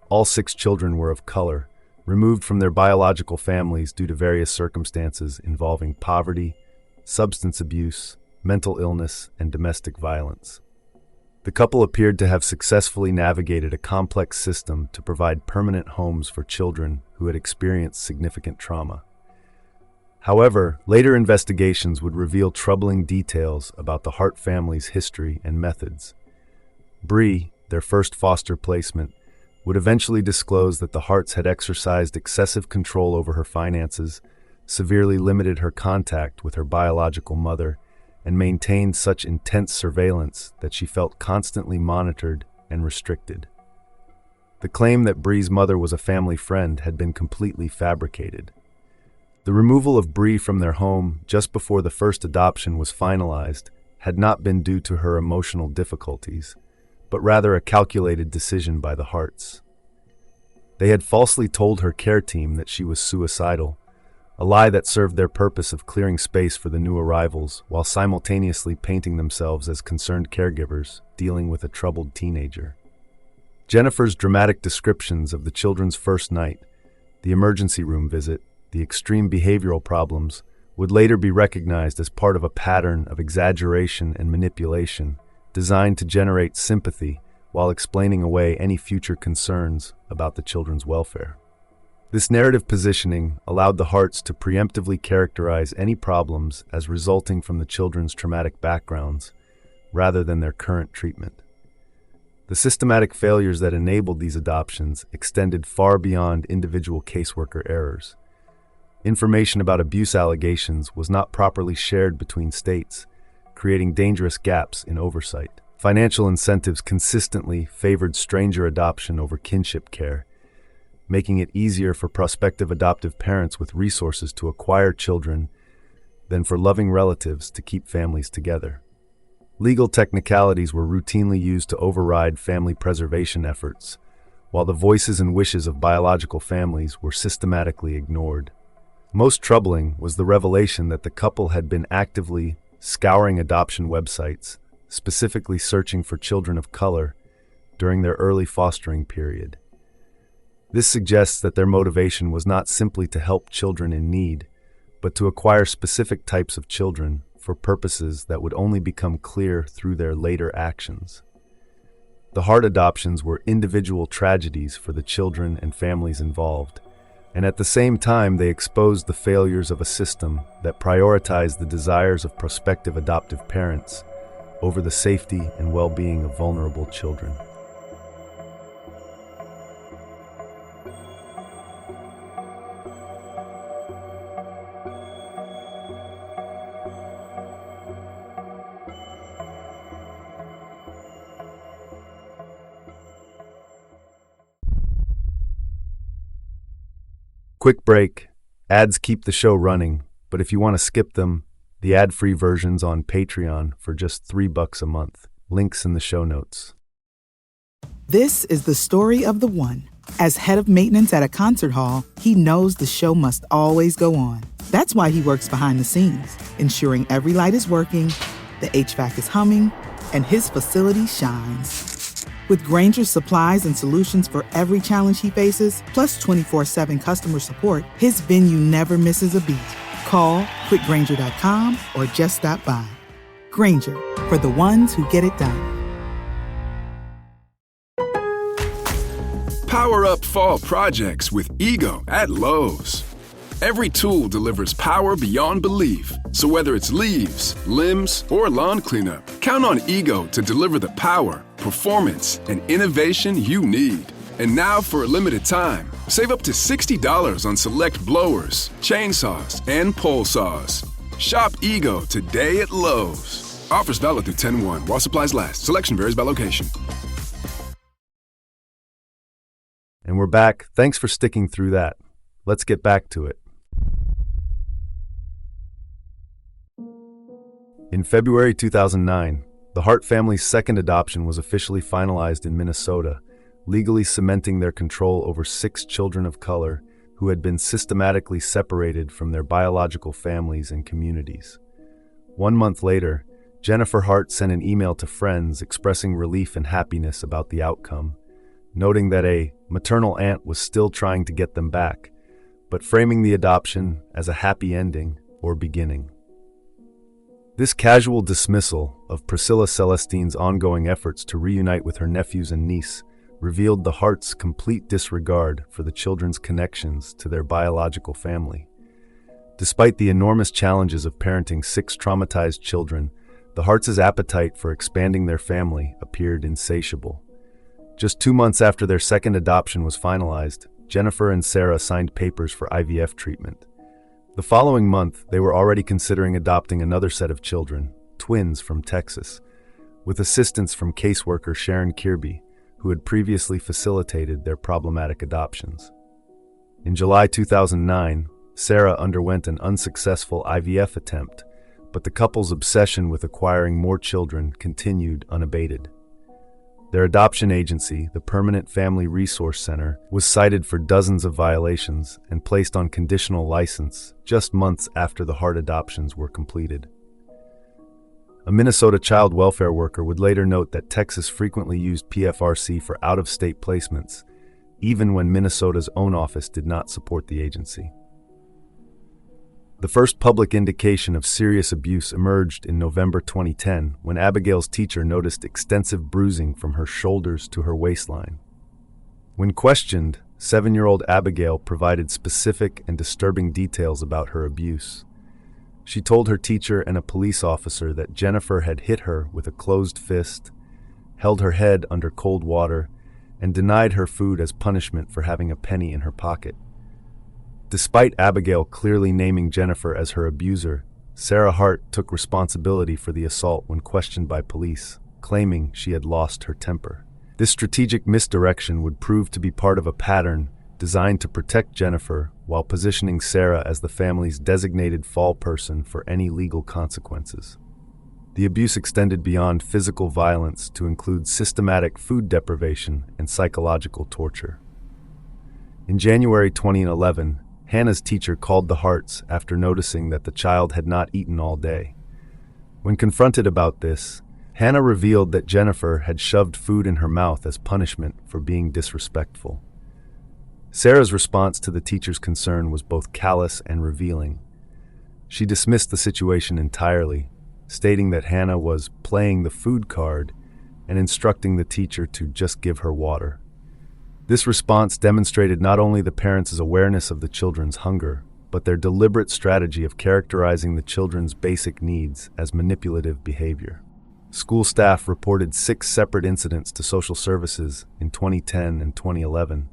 All 6 children were of color, removed from their biological families due to various circumstances involving poverty, substance abuse, mental illness, and domestic violence. The couple appeared to have successfully navigated a complex system to provide permanent homes for children who had experienced significant trauma. However, later investigations would reveal troubling details about the Hart family's history and methods. Bree, their first foster placement, would eventually disclose that the Harts had exercised excessive control over her finances, severely limited her contact with her biological mother, and maintained such intense surveillance that she felt constantly monitored and restricted. The claim that Bree's mother was a family friend had been completely fabricated. The removal of Bree from their home just before the first adoption was finalized had not been due to her emotional difficulties, but rather a calculated decision by the Harts. They had falsely told her care team that she was suicidal, a lie that served their purpose of clearing space for the new arrivals while simultaneously painting themselves as concerned caregivers dealing with a troubled teenager. Jennifer's dramatic descriptions of the children's first night, the emergency room visit, the extreme behavioral problems, would later be recognized as part of a pattern of exaggeration and manipulation designed to generate sympathy while explaining away any future concerns about the children's welfare. This narrative positioning allowed the Harts to preemptively characterize any problems as resulting from the children's traumatic backgrounds, rather than their current treatment. The systematic failures that enabled these adoptions extended far beyond individual caseworker errors. Information about abuse allegations was not properly shared between states, creating dangerous gaps in oversight. Financial incentives consistently favored stranger adoption over kinship care, making it easier for prospective adoptive parents with resources to acquire children than for loving relatives to keep families together. Legal technicalities were routinely used to override family preservation efforts, while the voices and wishes of biological families were systematically ignored. Most troubling was the revelation that the couple had been actively scouring adoption websites, specifically searching for children of color during their early fostering period. This suggests that their motivation was not simply to help children in need, but to acquire specific types of children for purposes that would only become clear through their later actions. The Hart adoptions were individual tragedies for the children and families involved, and at the same time they exposed the failures of a system that prioritized the desires of prospective adoptive parents over the safety and well-being of vulnerable children. Quick break. Ads keep the show running, but if you want to skip them, the ad-free version's on Patreon for just $3 a month. Links in the show notes. This is the story of the one. As head of maintenance at a concert hall, he knows the show must always go on. That's why he works behind the scenes, ensuring every light is working, the HVAC is humming, and his facility shines. With Granger's supplies and solutions for every challenge he faces, plus 24/7 customer support, his venue never misses a beat. Call quickgranger.com or just stop by. Granger, for the ones who get it done. Power up fall projects with Ego at Lowe's. Every tool delivers power beyond belief. So whether it's leaves, limbs, or lawn cleanup, count on Ego to deliver the power, performance, and innovation you need. And now for a limited time, save up to $60 on select blowers, chainsaws, and pole saws. Shop Ego today at Lowe's. Offers valid through 10/1 while supplies last. Selection varies by location. And we're back. Thanks for sticking through that. Let's get back to it. In February 2009, the Hart family's second adoption was officially finalized in Minnesota, legally cementing their control over 6 children of color who had been systematically separated from their biological families and communities. 1 month later, Jennifer Hart sent an email to friends expressing relief and happiness about the outcome, noting that a maternal aunt was still trying to get them back, but framing the adoption as a happy ending or beginning. This casual dismissal of Priscilla Celestine's ongoing efforts to reunite with her nephews and niece revealed the Harts' complete disregard for the children's connections to their biological family. Despite the enormous challenges of parenting 6 traumatized children, the Harts' appetite for expanding their family appeared insatiable. Just 2 months after their second adoption was finalized, Jennifer and Sarah signed papers for IVF treatment. The following month, they were already considering adopting another set of children, twins from Texas, with assistance from caseworker Sharon Kirby, who had previously facilitated their problematic adoptions. In July 2009, Sarah underwent an unsuccessful IVF attempt, but the couple's obsession with acquiring more children continued unabated. Their adoption agency, the Permanent Family Resource Center, was cited for dozens of violations and placed on conditional license just months after the Hart adoptions were completed. A Minnesota child welfare worker would later note that Texas frequently used PFRC for out-of-state placements, even when Minnesota's own office did not support the agency. The first public indication of serious abuse emerged in November 2010 when Abigail's teacher noticed extensive bruising from her shoulders to her waistline. When questioned, 7-year-old Abigail provided specific and disturbing details about her abuse. She told her teacher and a police officer that Jennifer had hit her with a closed fist, held her head under cold water, and denied her food as punishment for having a penny in her pocket. Despite Abigail clearly naming Jennifer as her abuser, Sarah Hart took responsibility for the assault when questioned by police, claiming she had lost her temper. This strategic misdirection would prove to be part of a pattern designed to protect Jennifer while positioning Sarah as the family's designated fall person for any legal consequences. The abuse extended beyond physical violence to include systematic food deprivation and psychological torture. In January 2011, Hannah's teacher called the Harts after noticing that the child had not eaten all day. When confronted about this, Hannah revealed that Jennifer had shoved food in her mouth as punishment for being disrespectful. Sarah's response to the teacher's concern was both callous and revealing. She dismissed the situation entirely, stating that Hannah was playing the food card and instructing the teacher to just give her water. This response demonstrated not only the parents' awareness of the children's hunger, but their deliberate strategy of characterizing the children's basic needs as manipulative behavior. School staff reported 6 separate incidents to social services in 2010 and 2011,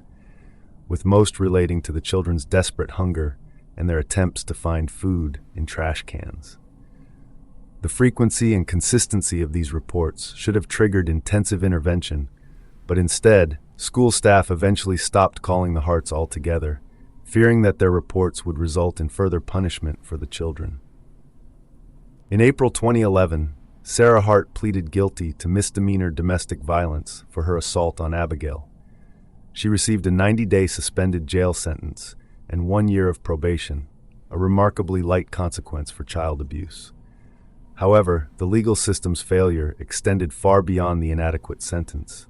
with most relating to the children's desperate hunger and their attempts to find food in trash cans. The frequency and consistency of these reports should have triggered intensive intervention, but instead, school staff eventually stopped calling the Harts altogether, fearing that their reports would result in further punishment for the children. In April 2011, Sarah Hart pleaded guilty to misdemeanor domestic violence for her assault on Abigail. She received a 90-day suspended jail sentence and 1 year of probation, a remarkably light consequence for child abuse. However, the legal system's failure extended far beyond the inadequate sentence.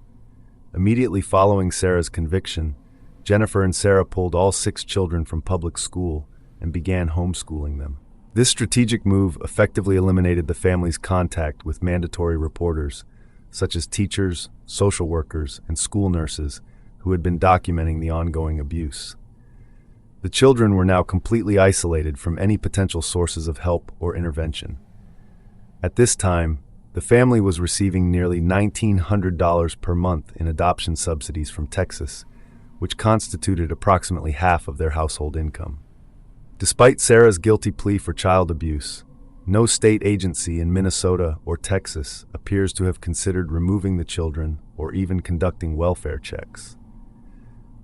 Immediately following Sarah's conviction, Jennifer and Sarah pulled all 6 children from public school and began homeschooling them. This strategic move effectively eliminated the family's contact with mandatory reporters, such as teachers, social workers, and school nurses who had been documenting the ongoing abuse. The children were now completely isolated from any potential sources of help or intervention. At this time, the family was receiving nearly $1,900 per month in adoption subsidies from Texas, which constituted approximately half of their household income. Despite Sarah's guilty plea for child abuse, no state agency in Minnesota or Texas appears to have considered removing the children or even conducting welfare checks.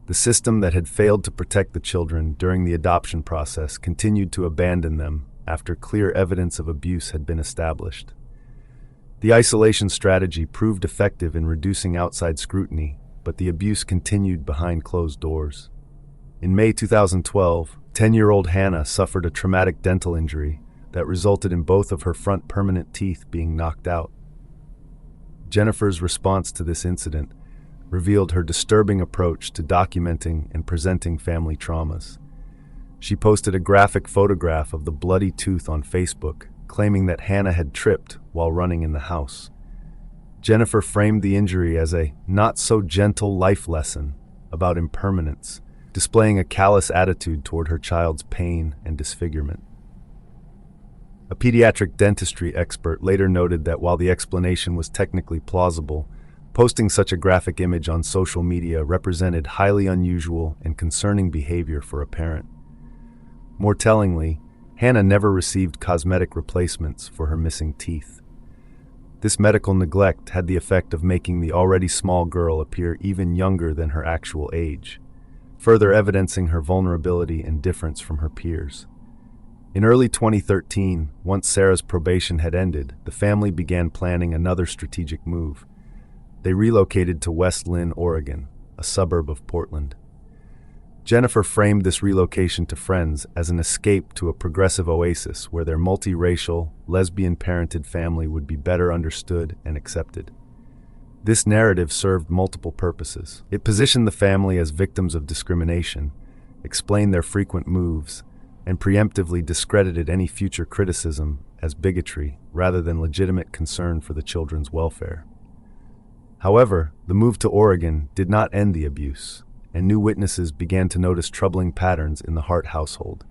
The system that had failed to protect the children during the adoption process continued to abandon them after clear evidence of abuse had been established. The isolation strategy proved effective in reducing outside scrutiny, but the abuse continued behind closed doors. In May 2012, 10-year-old Hannah suffered a traumatic dental injury that resulted in both of her front permanent teeth being knocked out. Jennifer's response to this incident revealed her disturbing approach to documenting and presenting family traumas. She posted a graphic photograph of the bloody tooth on Facebook, claiming that Hannah had tripped while running in the house. Jennifer framed the injury as a not-so-gentle life lesson about impermanence, displaying a callous attitude toward her child's pain and disfigurement. A pediatric dentistry expert later noted that while the explanation was technically plausible, posting such a graphic image on social media represented highly unusual and concerning behavior for a parent. More tellingly, Hannah never received cosmetic replacements for her missing teeth. This medical neglect had the effect of making the already small girl appear even younger than her actual age, further evidencing her vulnerability and difference from her peers. In early 2013, once Sarah's probation had ended, the family began planning another strategic move. They relocated to West Lynn, Oregon, a suburb of Portland. Jennifer framed this relocation to friends as an escape to a progressive oasis where their multiracial, lesbian-parented family would be better understood and accepted. This narrative served multiple purposes. It positioned the family as victims of discrimination, explained their frequent moves, and preemptively discredited any future criticism as bigotry rather than legitimate concern for the children's welfare. However, the move to Oregon did not end the abuse, and new witnesses began to notice troubling patterns in the Hart household.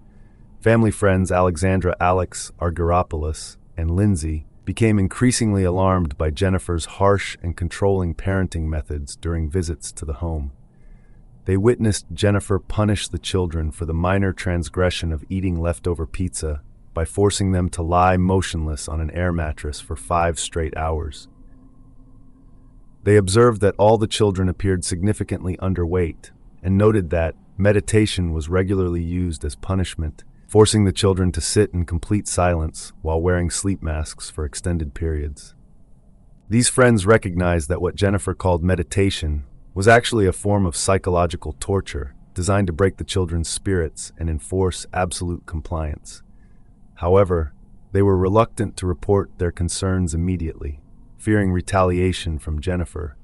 Family friends Alexandra Alex Argyropoulos and Lindsay became increasingly alarmed by Jennifer's harsh and controlling parenting methods during visits to the home. They witnessed Jennifer punish the children for the minor transgression of eating leftover pizza by forcing them to lie motionless on an air mattress for 5 straight hours. They observed that all the children appeared significantly underweight and noted that meditation was regularly used as punishment, forcing the children to sit in complete silence while wearing sleep masks for extended periods. These friends recognized that what Jennifer called meditation was actually a form of psychological torture designed to break the children's spirits and enforce absolute compliance. However, they were reluctant to report their concerns immediately, fearing retaliation from Jennifer,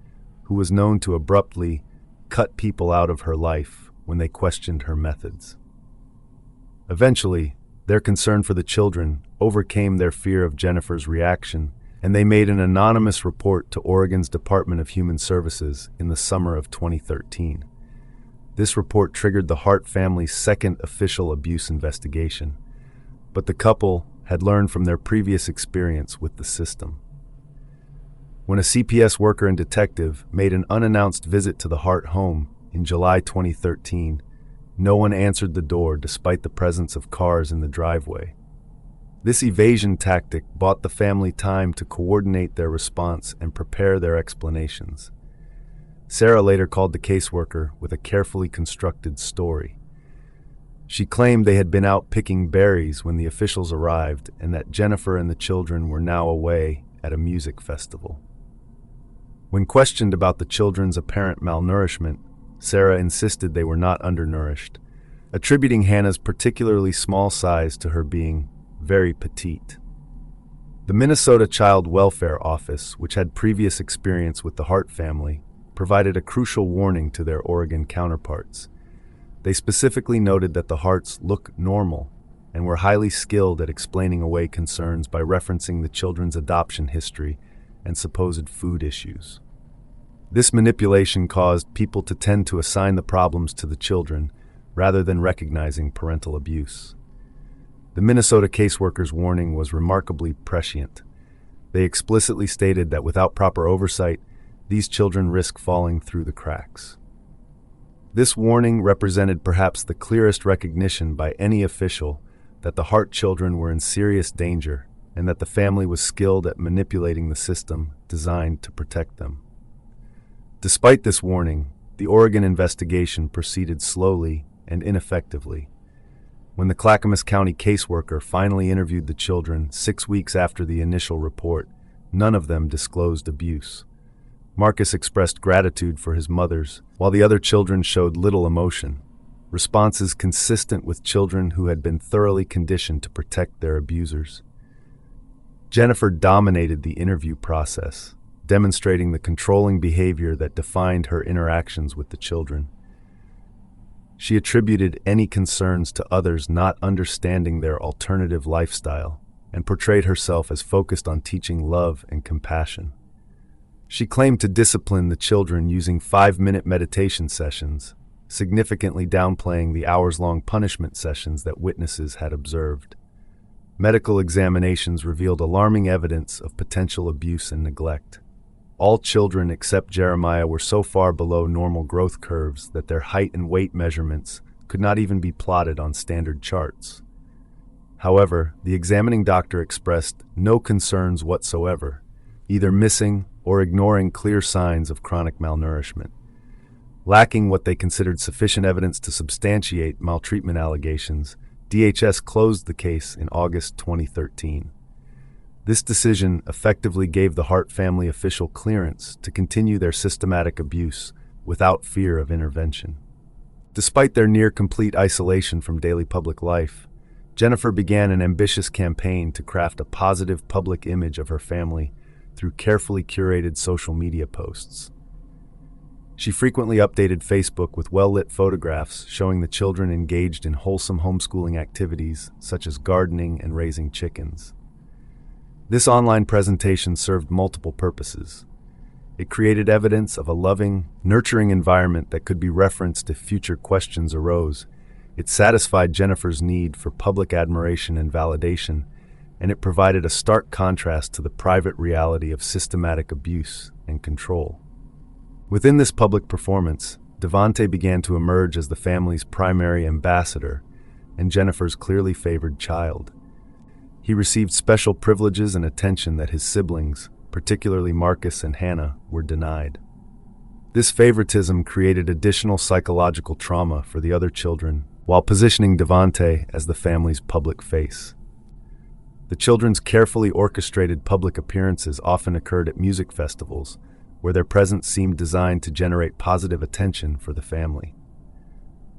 who was known to abruptly cut people out of her life when they questioned her methods. Eventually, their concern for the children overcame their fear of Jennifer's reaction, and they made an anonymous report to Oregon's Department of Human Services in the summer of 2013. This report triggered the Hart family's second official abuse investigation, but the couple had learned from their previous experience with the system. When a CPS worker and detective made an unannounced visit to the Hart home in July 2013, no one answered the door despite the presence of cars in the driveway. This evasion tactic bought the family time to coordinate their response and prepare their explanations. Sarah later called the caseworker with a carefully constructed story. She claimed they had been out picking berries when the officials arrived and that Jennifer and the children were now away at a music festival. When questioned about the children's apparent malnourishment, Sarah insisted they were not undernourished, attributing Hannah's particularly small size to her being very petite. The Minnesota Child Welfare Office, which had previous experience with the Hart family, provided a crucial warning to their Oregon counterparts. They specifically noted that the Harts look normal and were highly skilled at explaining away concerns by referencing the children's adoption history and supposed food issues. This manipulation caused people to tend to assign the problems to the children rather than recognizing parental abuse. The Minnesota caseworkers' warning was remarkably prescient. They explicitly stated that without proper oversight, these children risk falling through the cracks. This warning represented perhaps the clearest recognition by any official that the Hart children were in serious danger and that the family was skilled at manipulating the system designed to protect them. Despite this warning, the Oregon investigation proceeded slowly and ineffectively. When the Clackamas County caseworker finally interviewed the children 6 weeks after the initial report, none of them disclosed abuse. Marcus expressed gratitude for his mothers, while the other children showed little emotion, responses consistent with children who had been thoroughly conditioned to protect their abusers. Jennifer dominated the interview process, demonstrating the controlling behavior that defined her interactions with the children. She attributed any concerns to others not understanding their alternative lifestyle and portrayed herself as focused on teaching love and compassion. She claimed to discipline the children using 5-minute meditation sessions, significantly downplaying the hours-long punishment sessions that witnesses had observed. Medical examinations revealed alarming evidence of potential abuse and neglect. All children except Jeremiah were so far below normal growth curves that their height and weight measurements could not even be plotted on standard charts. However, the examining doctor expressed no concerns whatsoever, either missing or ignoring clear signs of chronic malnourishment. Lacking what they considered sufficient evidence to substantiate maltreatment allegations, DHS closed the case in August 2013. This decision effectively gave the Hart family official clearance to continue their systematic abuse without fear of intervention. Despite their near-complete isolation from daily public life, Jennifer began an ambitious campaign to craft a positive public image of her family through carefully curated social media posts. She frequently updated Facebook with well-lit photographs showing the children engaged in wholesome homeschooling activities such as gardening and raising chickens. This online presentation served multiple purposes. It created evidence of a loving, nurturing environment that could be referenced if future questions arose. It satisfied Jennifer's need for public admiration and validation, and it provided a stark contrast to the private reality of systematic abuse and control. Within this public performance, Devante began to emerge as the family's primary ambassador and Jennifer's clearly favored child. He received special privileges and attention that his siblings, particularly Marcus and Hannah, were denied. This favoritism created additional psychological trauma for the other children, while positioning Devante as the family's public face. The children's carefully orchestrated public appearances often occurred at music festivals, where their presence seemed designed to generate positive attention for the family.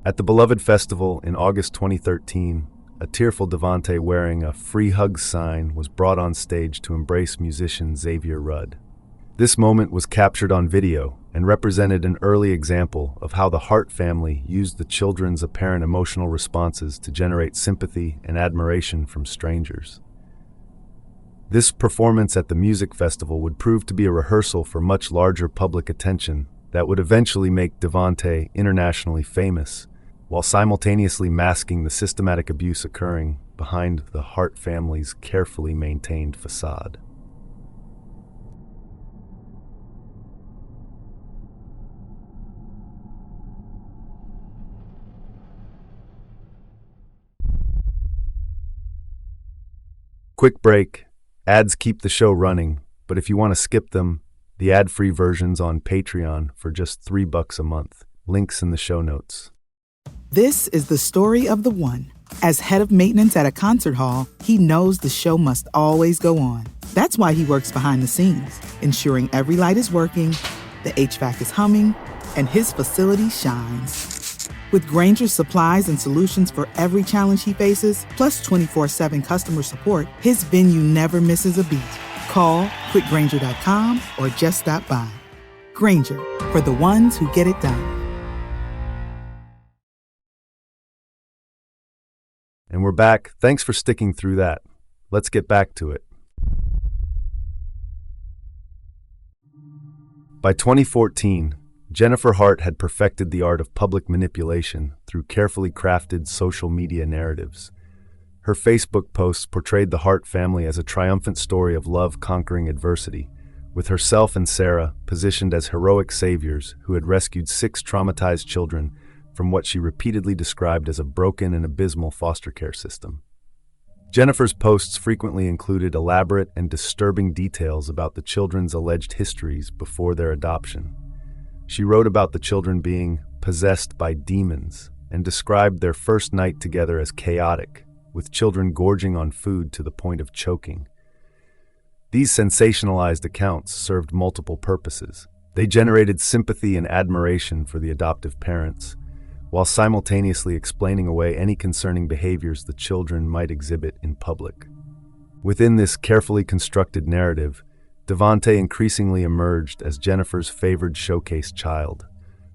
At the beloved festival in August 2013, a tearful Devante wearing a "Free Hugs" sign was brought on stage to embrace musician Xavier Rudd. This moment was captured on video and represented an early example of how the Hart family used the children's apparent emotional responses to generate sympathy and admiration from strangers. This performance at the music festival would prove to be a rehearsal for much larger public attention that would eventually make Devante internationally famous, while simultaneously masking the systematic abuse occurring behind the Hart family's carefully maintained facade. Quick break. Ads keep the show running, but if you want to skip them, the ad-free version's on Patreon for just $3 a month. Links in the show notes. This is the story of the one. As head of maintenance at a concert hall, he knows the show must always go on. That's why he works behind the scenes, ensuring every light is working, the HVAC is humming, and his facility shines. With Grainger's supplies and solutions for every challenge he faces, plus 24/7 customer support, his venue never misses a beat. Call quickgrainger.com or just stop by. Grainger, for the ones who get it done. And we're back. Thanks for sticking through that. Let's get back to it. By 2014, Jennifer Hart had perfected the art of public manipulation through carefully crafted social media narratives. Her Facebook posts portrayed the Hart family as a triumphant story of love conquering adversity, with herself and Sarah positioned as heroic saviors who had rescued 6 traumatized children from what she repeatedly described as a broken and abysmal foster care system. Jennifer's posts frequently included elaborate and disturbing details about the children's alleged histories before their adoption. She wrote about the children being possessed by demons and described their first night together as chaotic, with children gorging on food to the point of choking. These sensationalized accounts served multiple purposes. They generated sympathy and admiration for the adoptive parents, while simultaneously explaining away any concerning behaviors the children might exhibit in public. Within this carefully constructed narrative, Devante increasingly emerged as Jennifer's favored showcase child.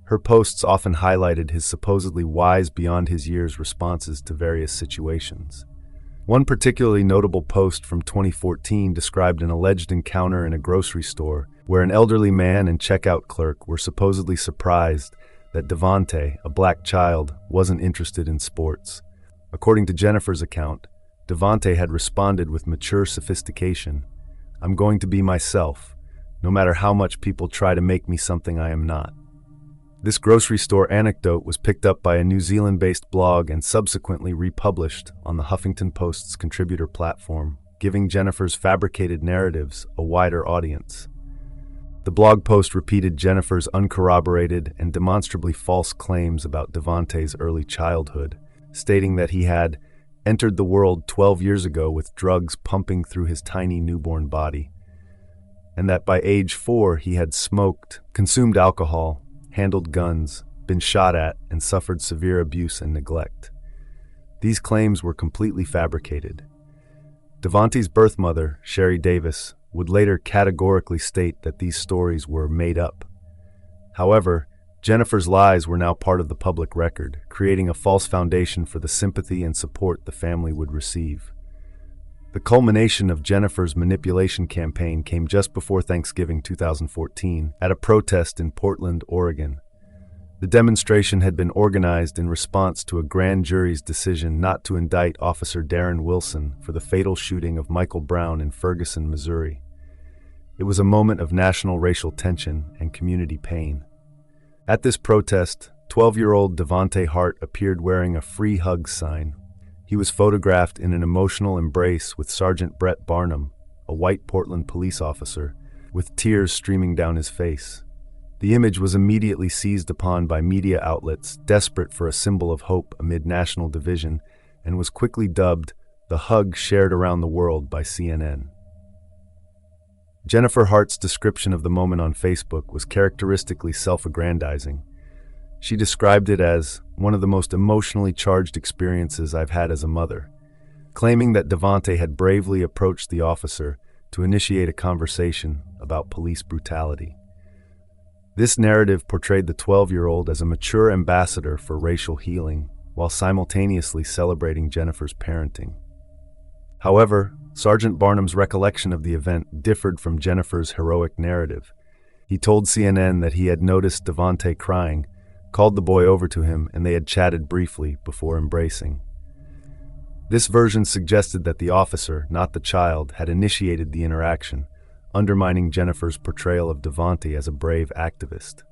Her posts often highlighted his supposedly wise beyond his years responses to various situations. One particularly notable post from 2014 described an alleged encounter in a grocery store where an elderly man and checkout clerk were supposedly surprised that Devante, a black child, wasn't interested in sports. According to Jennifer's account, Devante had responded with mature sophistication, "I'm going to be myself, no matter how much people try to make me something I am not." This grocery store anecdote was picked up by a New Zealand-based blog and subsequently republished on the Huffington Post's contributor platform, giving Jennifer's fabricated narratives a wider audience. The blog post repeated Jennifer's uncorroborated and demonstrably false claims about Devante's early childhood, stating that he had entered the world 12 years ago with drugs pumping through his tiny newborn body, and that by age 4 he had smoked, consumed alcohol, handled guns, been shot at, and suffered severe abuse and neglect. These claims were completely fabricated. Devante's birth mother, Sherry Davis, would later categorically state that these stories were made up. However, Jennifer's lies were now part of the public record, creating a false foundation for the sympathy and support the family would receive. The culmination of Jennifer's manipulation campaign came just before Thanksgiving 2014 at a protest in Portland, Oregon. The demonstration had been organized in response to a grand jury's decision not to indict Officer Darren Wilson for the fatal shooting of Michael Brown in Ferguson, Missouri. It was a moment of national racial tension and community pain. At this protest, 12-year-old Devante Hart appeared wearing a free hug sign. He was photographed in an emotional embrace with Sergeant Brett Barnum, a white Portland police officer, with tears streaming down his face. The image was immediately seized upon by media outlets desperate for a symbol of hope amid national division and was quickly dubbed the hug shared around the world by CNN. Jennifer Hart's description of the moment on Facebook was characteristically self-aggrandizing. She described it as one of the most emotionally charged experiences I've had as a mother, claiming that Devante had bravely approached the officer to initiate a conversation about police brutality. This narrative portrayed the 12-year-old as a mature ambassador for racial healing, while simultaneously celebrating Jennifer's parenting. However, Sergeant Barnum's recollection of the event differed from Jennifer's heroic narrative. He told CNN that he had noticed Devante crying, called the boy over to him, and they had chatted briefly before embracing. This version suggested that the officer, not the child, had initiated the interaction, undermining Jennifer's portrayal of Devante as a brave activist.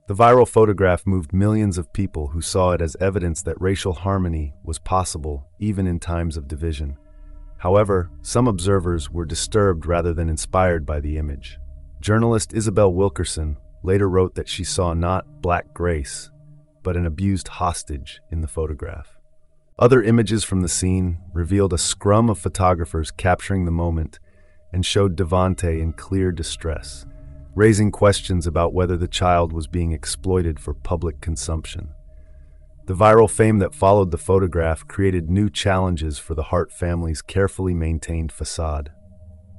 The viral photograph moved millions of people who saw it as evidence that racial harmony was possible even in times of division. However, some observers were disturbed rather than inspired by the image. Journalist Isabel Wilkerson later wrote that she saw not Black Grace, but an abused hostage in the photograph. Other images from the scene revealed a scrum of photographers capturing the moment and showed Devante in clear distress, raising questions about whether the child was being exploited for public consumption. The viral fame that followed the photograph created new challenges for the Hart family's carefully maintained facade.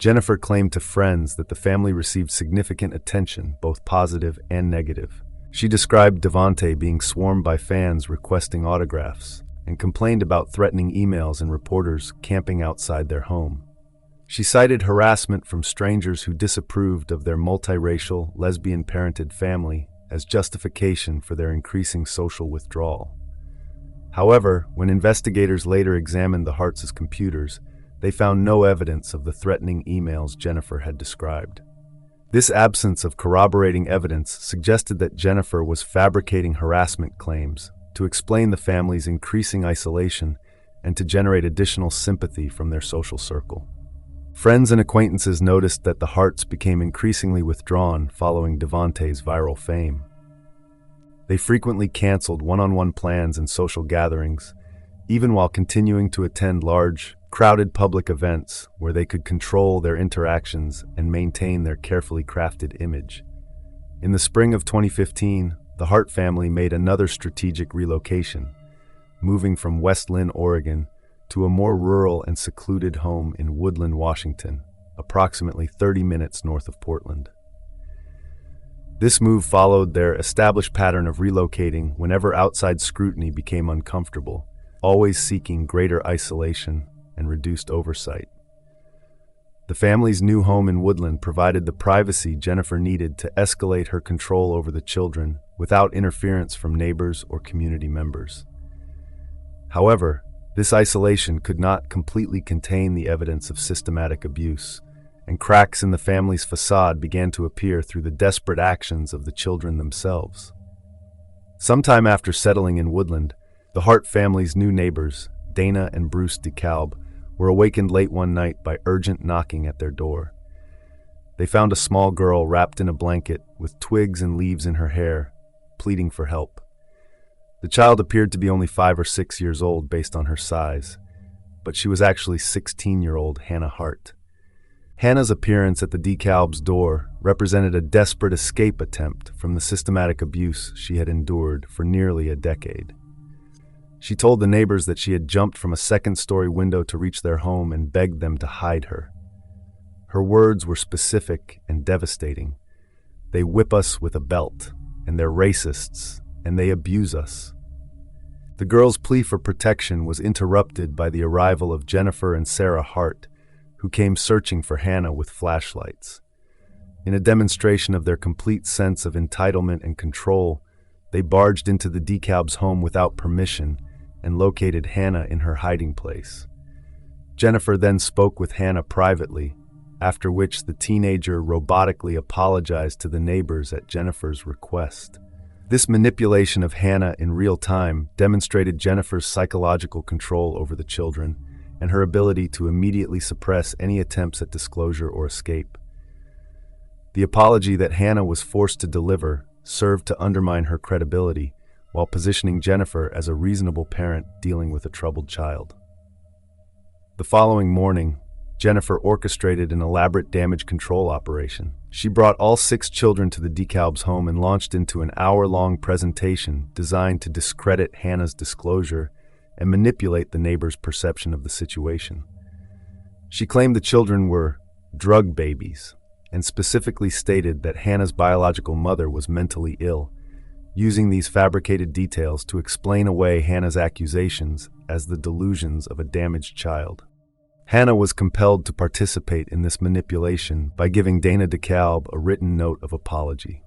Jennifer claimed to friends that the family received significant attention, both positive and negative. She described Devante being swarmed by fans requesting autographs and complained about threatening emails and reporters camping outside their home. She cited harassment from strangers who disapproved of their multiracial, lesbian-parented family as justification for their increasing social withdrawal. However, when investigators later examined the Harts' computers, they found no evidence of the threatening emails Jennifer had described. This absence of corroborating evidence suggested that Jennifer was fabricating harassment claims to explain the family's increasing isolation and to generate additional sympathy from their social circle. Friends and acquaintances noticed that the Harts became increasingly withdrawn following Devante's viral fame. They frequently canceled one-on-one plans and social gatherings, even while continuing to attend large, crowded public events where they could control their interactions and maintain their carefully crafted image. In the spring of 2015, the Hart family made another strategic relocation, moving from West Lynn, Oregon, to a more rural and secluded home in Woodland, Washington, approximately 30 minutes north of Portland. This move followed their established pattern of relocating whenever outside scrutiny became uncomfortable, always seeking greater isolation and reduced oversight. The family's new home in Woodland provided the privacy Jennifer needed to escalate her control over the children without interference from neighbors or community members. However, this isolation could not completely contain the evidence of systematic abuse, and cracks in the family's facade began to appear through the desperate actions of the children themselves. Sometime after settling in Woodland, the Hart family's new neighbors, Dana and Bruce DeKalb, were awakened late one night by urgent knocking at their door. They found a small girl wrapped in a blanket with twigs and leaves in her hair, pleading for help. The child appeared to be only 5 or 6 years old based on her size, but she was actually 16-year-old Hannah Hart. Hannah's appearance at the DeKalb's door represented a desperate escape attempt from the systematic abuse she had endured for nearly a decade. She told the neighbors that she had jumped from a second-story window to reach their home and begged them to hide her. Her words were specific and devastating. "They whip us with a belt, and they're racists, and they abuse us." The girl's plea for protection was interrupted by the arrival of Jennifer and Sarah Hart, who came searching for Hannah with flashlights. In a demonstration of their complete sense of entitlement and control, they barged into the DeKalb's home without permission and located Hannah in her hiding place. Jennifer then spoke with Hannah privately, after which the teenager robotically apologized to the neighbors at Jennifer's request. This manipulation of Hannah in real time demonstrated Jennifer's psychological control over the children and her ability to immediately suppress any attempts at disclosure or escape. The apology that Hannah was forced to deliver served to undermine her credibility, while positioning Jennifer as a reasonable parent dealing with a troubled child. The following morning, Jennifer orchestrated an elaborate damage control operation. She brought all 6 children to the DeKalb's home and launched into an hour-long presentation designed to discredit Hannah's disclosure and manipulate the neighbors' perception of the situation. She claimed the children were drug babies and specifically stated that Hannah's biological mother was mentally ill, using these fabricated details to explain away Hannah's accusations as the delusions of a damaged child. Hannah was compelled to participate in this manipulation by giving Dana DeKalb a written note of apology.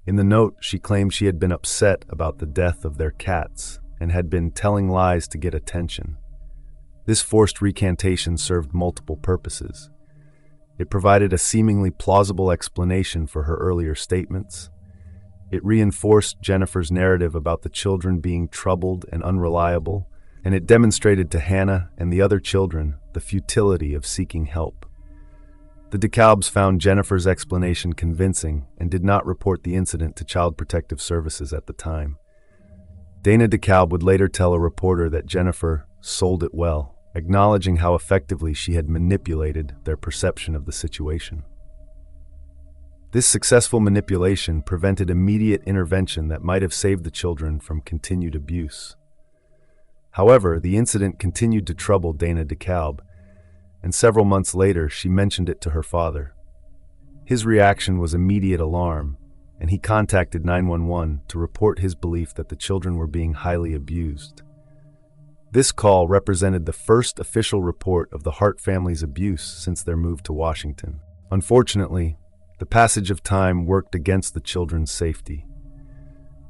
In the note, she claimed she had been upset about the death of their cats and had been telling lies to get attention. This forced recantation served multiple purposes. It provided a seemingly plausible explanation for her earlier statements. It reinforced Jennifer's narrative about the children being troubled and unreliable, and it demonstrated to Hannah and the other children the futility of seeking help. The DeKalbs found Jennifer's explanation convincing and did not report the incident to Child Protective Services at the time. Dana DeKalb would later tell a reporter that Jennifer sold it well, acknowledging how effectively she had manipulated their perception of the situation. This successful manipulation prevented immediate intervention that might have saved the children from continued abuse. However, the incident continued to trouble Dana DeKalb. and several months later she mentioned it to her father. His reaction was immediate alarm, and he contacted 911 to report his belief that the children were being highly abused. This call represented the first official report of the Hart family's abuse since their move to Washington. Unfortunately, the passage of time worked against the children's safety.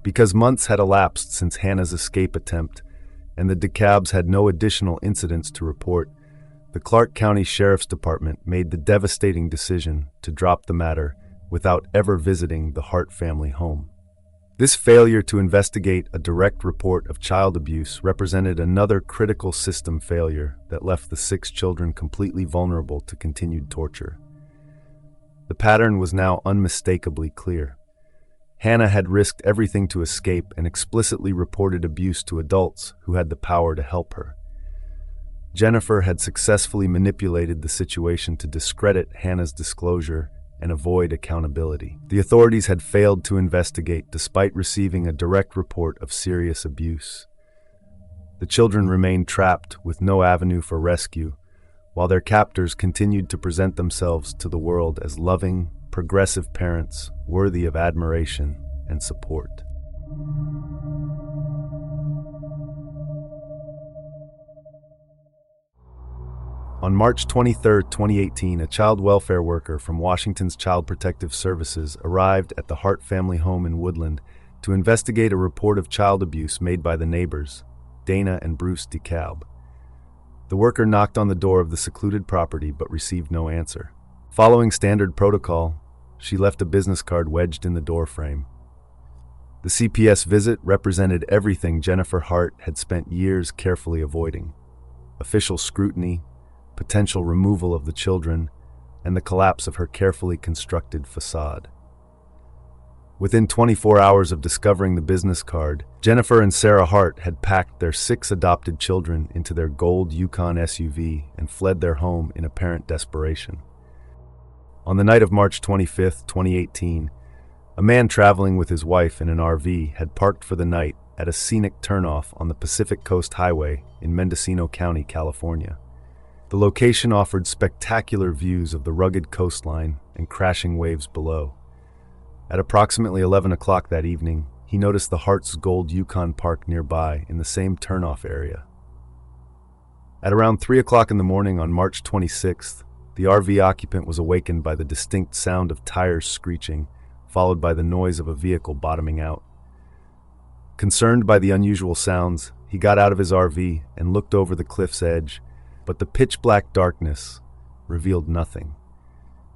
Because months had elapsed since Hannah's escape attempt, and the DeKalbs had no additional incidents to report, the Clark County Sheriff's Department made the devastating decision to drop the matter without ever visiting the Hart family home. This failure to investigate a direct report of child abuse represented another critical system failure that left the 6 children completely vulnerable to continued torture. The pattern was now unmistakably clear. Hannah had risked everything to escape and explicitly reported abuse to adults who had the power to help her. Jennifer had successfully manipulated the situation to discredit Hannah's disclosure and avoid accountability. The authorities had failed to investigate despite receiving a direct report of serious abuse. The children remained trapped with no avenue for rescue, while their captors continued to present themselves to the world as loving, progressive parents worthy of admiration and support. On March 23, 2018, a child welfare worker from Washington's Child Protective Services arrived at the Hart family home in Woodland to investigate a report of child abuse made by the neighbors, Dana and Bruce DeKalb. The worker knocked on the door of the secluded property but received no answer. Following standard protocol, she left a business card wedged in the doorframe. The CPS visit represented everything Jennifer Hart had spent years carefully avoiding: official scrutiny, potential removal of the children, and the collapse of her carefully constructed facade. Within 24 hours of discovering the business card, Jennifer and Sarah Hart had packed their 6 adopted children into their gold Yukon SUV and fled their home in apparent desperation. On the night of March 25, 2018, a man traveling with his wife in an RV had parked for the night at a scenic turnoff on the Pacific Coast Highway in Mendocino County, California. The location offered spectacular views of the rugged coastline and crashing waves below. At approximately 11 o'clock that evening, he noticed the Hart's Gold Yukon parked nearby in the same turnoff area. At around 3 o'clock in the morning on March 26th, the RV occupant was awakened by the distinct sound of tires screeching, followed by the noise of a vehicle bottoming out. Concerned by the unusual sounds, he got out of his RV and looked over the cliff's edge, but the pitch-black darkness revealed nothing.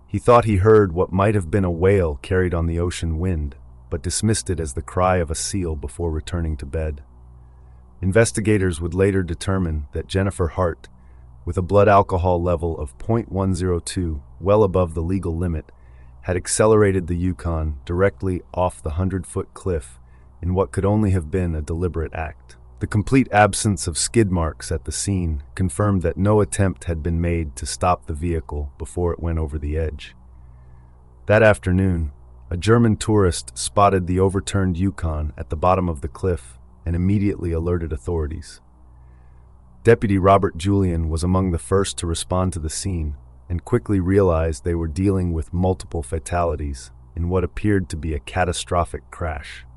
He thought he heard what might have been a whale carried on the ocean wind, but dismissed it as the cry of a seal before returning to bed. Investigators would later determine that Jennifer Hart, with a blood alcohol level of 0.102, well above the legal limit, had accelerated the Yukon directly off the 100-foot cliff in what could only have been a deliberate act. The complete absence of skid marks at the scene confirmed that no attempt had been made to stop the vehicle before it went over the edge. That afternoon, a German tourist spotted the overturned Yukon at the bottom of the cliff and immediately alerted authorities. Deputy Robert Julian was among the first to respond to the scene and quickly realized they were dealing with multiple fatalities in what appeared to be a catastrophic crash.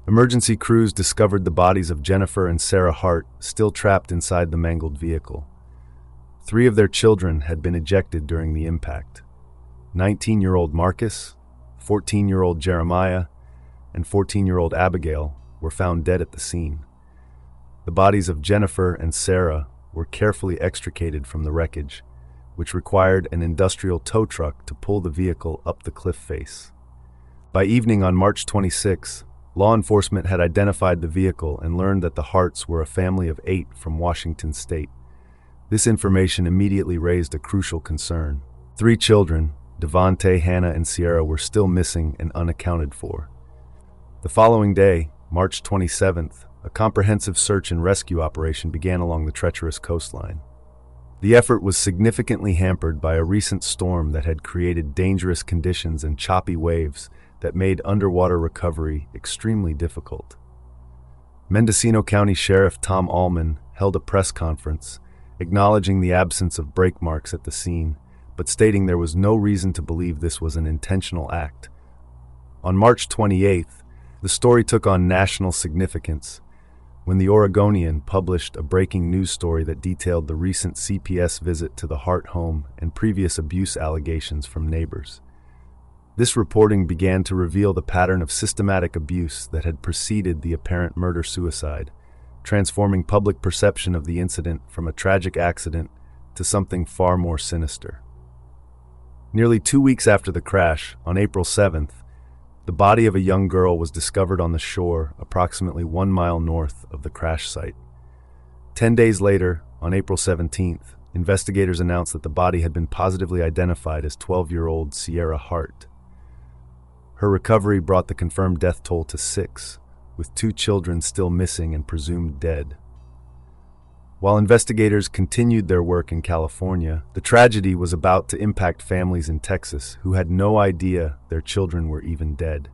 Emergency crews discovered the bodies of Jennifer and Sarah Hart still trapped inside the mangled vehicle. 3 of their children had been ejected during the impact. 19-year-old Marcus, 14-year-old Jeremiah, and 14-year-old Abigail were found dead at the scene. The bodies of Jennifer and Sarah were carefully extricated from the wreckage, which required an industrial tow truck to pull the vehicle up the cliff face. By evening on March 26, law enforcement had identified the vehicle and learned that the Harts were a family of 8 from Washington state. This information immediately raised a crucial concern. 3 children, Devontae, Hannah, and Sierra, were still missing and unaccounted for. The following day, March 27th, a comprehensive search and rescue operation began along the treacherous coastline. The effort was significantly hampered by a recent storm that had created dangerous conditions and choppy waves that made underwater recovery extremely difficult. Mendocino County Sheriff Tom Allman held a press conference acknowledging the absence of brake marks at the scene, but stating there was no reason to believe this was an intentional act. On March 28th, the story took on national significance when the Oregonian published a breaking news story that detailed the recent CPS visit to the Hart home and previous abuse allegations from neighbors. This reporting began to reveal the pattern of systematic abuse that had preceded the apparent murder-suicide, transforming public perception of the incident from a tragic accident to something far more sinister. Nearly 2 weeks after the crash, on April 7th, the body of a young girl was discovered on the shore approximately 1 mile north of the crash site. 10 days later, on April 17th, investigators announced that the body had been positively identified as 12-year-old Sierra Hart. Her recovery brought the confirmed death toll to 6, with 2 children still missing and presumed dead. While investigators continued their work in California, the tragedy was about to impact families in Texas who had no idea their children were even dead.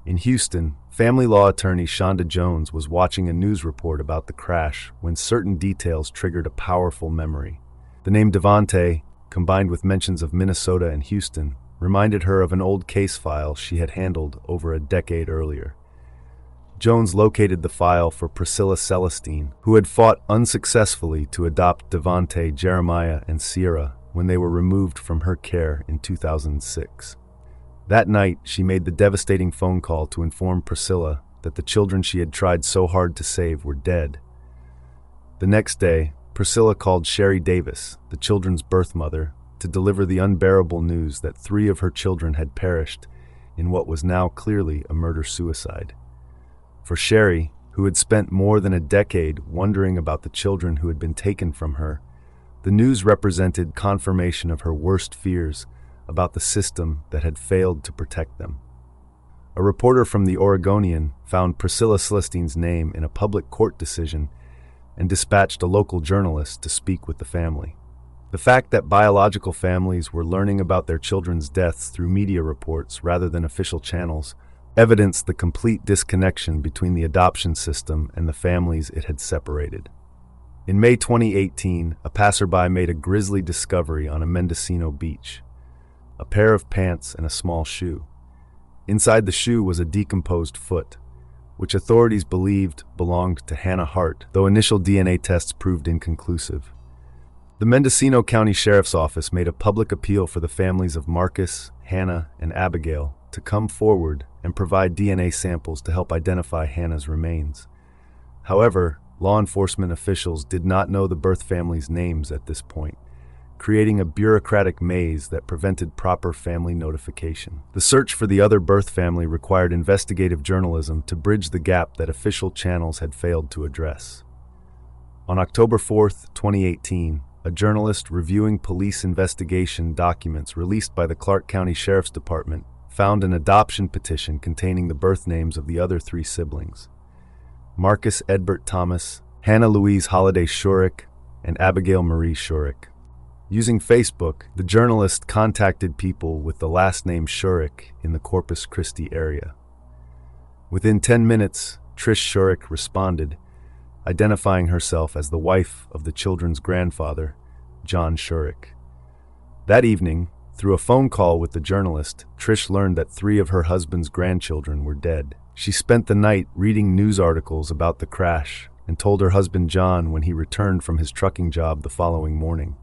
In Houston, family law attorney Shonda Jones was watching a news report about the crash when certain details triggered a powerful memory. The name Devante, combined with mentions of Minnesota and Houston, reminded her of an old case file she had handled over a decade earlier. Jones located the file for Priscilla Celestine, who had fought unsuccessfully to adopt Devante, Jeremiah, and Sierra when they were removed from her care in 2006. That night, she made the devastating phone call to inform Priscilla that the children she had tried so hard to save were dead. The next day, Priscilla called Sherry Davis, the children's birth mother, to deliver the unbearable news that 3 of her children had perished in what was now clearly a murder-suicide. For Sherry, who had spent more than a decade wondering about the children who had been taken from her, the news represented confirmation of her worst fears about the system that had failed to protect them. A reporter from the Oregonian found Priscilla Celestine's name in a public court decision and dispatched a local journalist to speak with the family. The fact that biological families were learning about their children's deaths through media reports rather than official channels evidenced the complete disconnection between the adoption system and the families it had separated. In May 2018, a passerby made a grisly discovery on a Mendocino beach: a pair of pants and a small shoe. Inside the shoe was a decomposed foot, which authorities believed belonged to Hannah Hart, though initial DNA tests proved inconclusive. The Mendocino County Sheriff's Office made a public appeal for the families of Marcus, Hannah, and Abigail to come forward and provide DNA samples to help identify Hannah's remains. However, law enforcement officials did not know the birth families' names at this point, creating a bureaucratic maze that prevented proper family notification. The search for the other birth family required investigative journalism to bridge the gap that official channels had failed to address. On October 4, 2018, a journalist reviewing police investigation documents released by the Clark County Sheriff's Department found an adoption petition containing the birth names of the other 3 siblings: Marcus Edbert Thomas, Hannah Louise Holliday Shurick, and Abigail Marie Shurick. Using Facebook, the journalist contacted people with the last name Shurick in the Corpus Christi area. Within 10 minutes, Trish Shurick responded, identifying herself as the wife of the children's grandfather, John Shurick. That evening, through a phone call with the journalist, Trish learned that 3 of her husband's grandchildren were dead. She spent the night reading news articles about the crash and told her husband John when he returned from his trucking job the following morning.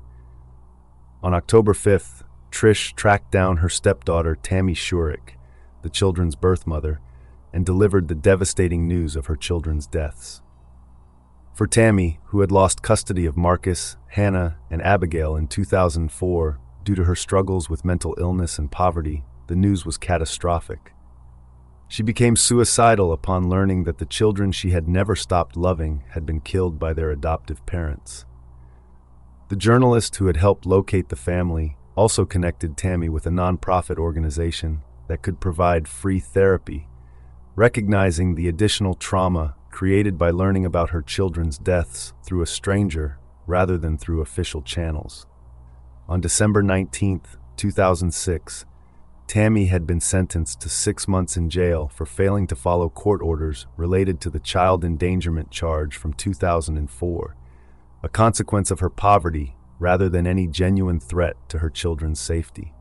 On October 5th, Trish tracked down her stepdaughter Tammy Shurick, the children's birth mother, and delivered the devastating news of her children's deaths. For Tammy, who had lost custody of Marcus, Hannah, and Abigail in 2004 due to her struggles with mental illness and poverty, the news was catastrophic. She became suicidal upon learning that the children she had never stopped loving had been killed by their adoptive parents. The journalist who had helped locate the family also connected Tammy with a nonprofit organization that could provide free therapy, recognizing the additional trauma created by learning about her children's deaths through a stranger rather than through official channels. On December 19, 2006, Tammy had been sentenced to 6 months in jail for failing to follow court orders related to the child endangerment charge from 2004, a consequence of her poverty rather than any genuine threat to her children's safety.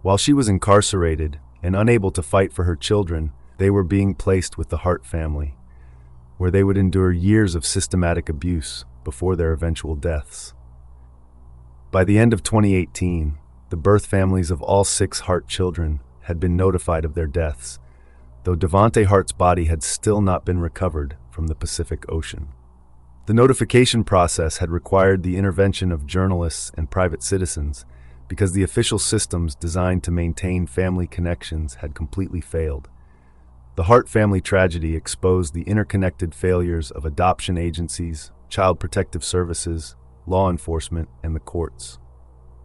While she was incarcerated and unable to fight for her children, they were being placed with the Hart family, where they would endure years of systematic abuse before their eventual deaths. By the end of 2018, the birth families of all 6 Hart children had been notified of their deaths, though Devonte Hart's body had still not been recovered from the Pacific Ocean. The notification process had required the intervention of journalists and private citizens because the official systems designed to maintain family connections had completely failed. The Hart family tragedy exposed the interconnected failures of adoption agencies, child protective services, law enforcement, and the courts.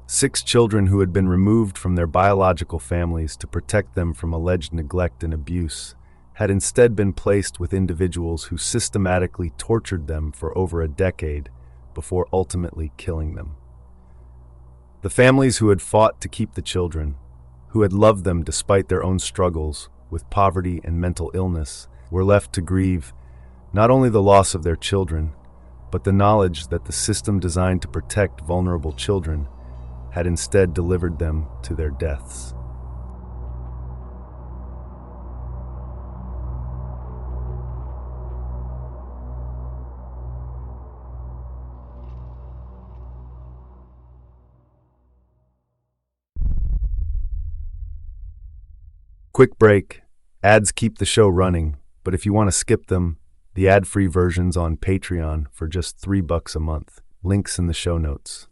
6 children who had been removed from their biological families to protect them from alleged neglect and abuse had instead been placed with individuals who systematically tortured them for over a decade before ultimately killing them. The families who had fought to keep the children, who had loved them despite their own struggles with poverty and mental illness, were left to grieve not only the loss of their children, but the knowledge that the system designed to protect vulnerable children had instead delivered them to their deaths. Quick break. Ads keep the show running, but if you want to skip them, the ad-free version's on Patreon for just $3 a month. Links in the show notes.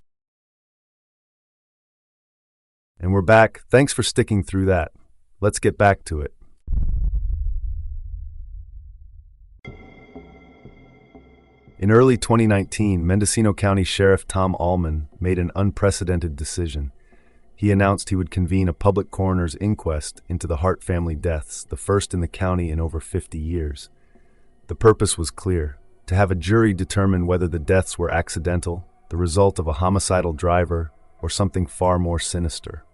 And we're back. Thanks for sticking through that. Let's get back to it. In early 2019, Mendocino County Sheriff Tom Allman made an unprecedented decision. He announced he would convene a public coroner's inquest into the Hart family deaths, the first in the county in over 50 years. The purpose was clear: to have a jury determine whether the deaths were accidental, the result of a homicidal driver, or something far more sinister.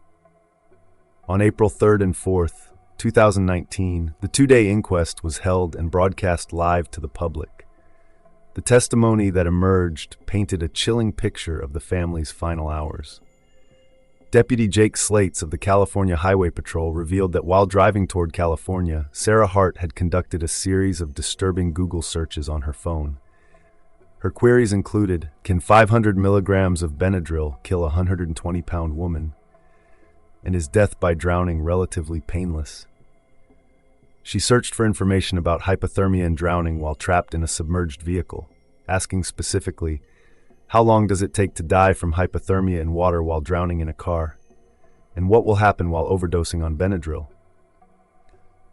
On April 3rd and 4th, 2019, the 2-day inquest was held and broadcast live to the public. The testimony that emerged painted a chilling picture of the family's final hours. Deputy Jake Slates of the California Highway Patrol revealed that while driving toward California, Sarah Hart had conducted a series of disturbing Google searches on her phone. Her queries included, can 500 milligrams of Benadryl kill a 120-pound woman? And is death by drowning relatively painless? She searched for information about hypothermia and drowning while trapped in a submerged vehicle, asking specifically, how long does it take to die from hypothermia in water while drowning in a car? And what will happen while overdosing on Benadryl?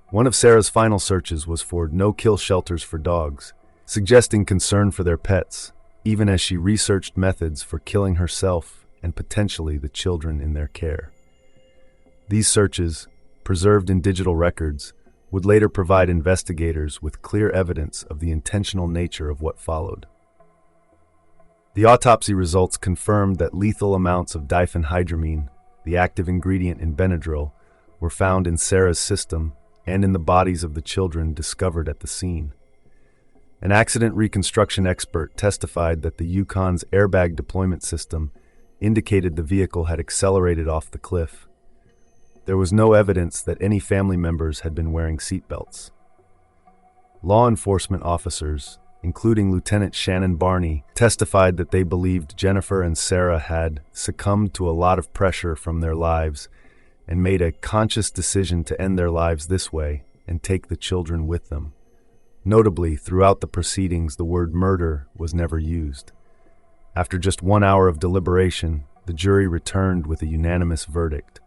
One of Sarah's final searches was for no-kill shelters for dogs, suggesting concern for their pets, even as she researched methods for killing herself and potentially the children in their care. These searches, preserved in digital records, would later provide investigators with clear evidence of the intentional nature of what followed. The autopsy results confirmed that lethal amounts of diphenhydramine, the active ingredient in Benadryl, were found in Sarah's system and in the bodies of the children discovered at the scene. An accident reconstruction expert testified that the Yukon's airbag deployment system indicated the vehicle had accelerated off the cliff. There was no evidence that any family members had been wearing seatbelts. Law enforcement officers, including Lieutenant Shannon Barney, testified that they believed Jennifer and Sarah had succumbed to a lot of pressure from their lives and made a conscious decision to end their lives this way and take the children with them. Notably, throughout the proceedings, the word murder was never used. After just 1 hour of deliberation, the jury returned with a unanimous verdict.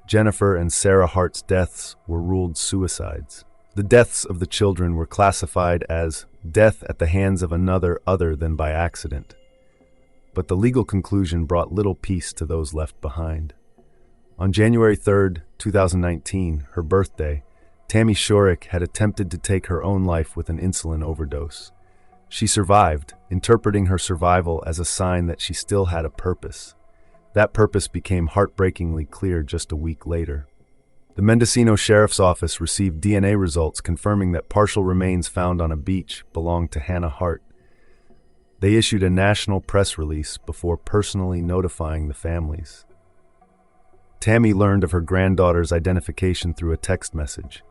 Jennifer and Sarah Hart's deaths were ruled suicides. The deaths of the children were classified as death at the hands of another other than by accident. But the legal conclusion brought little peace to those left behind. On January 3rd, 2019, her birthday, Tammy Shorrock had attempted to take her own life with an insulin overdose. She survived, interpreting her survival as a sign that she still had a purpose. That purpose became heartbreakingly clear just a week later. The Mendocino Sheriff's Office received DNA results confirming that partial remains found on a beach belonged to Hannah Hart. They issued a national press release before personally notifying the families. Tammy learned of her granddaughter's identification through a text message.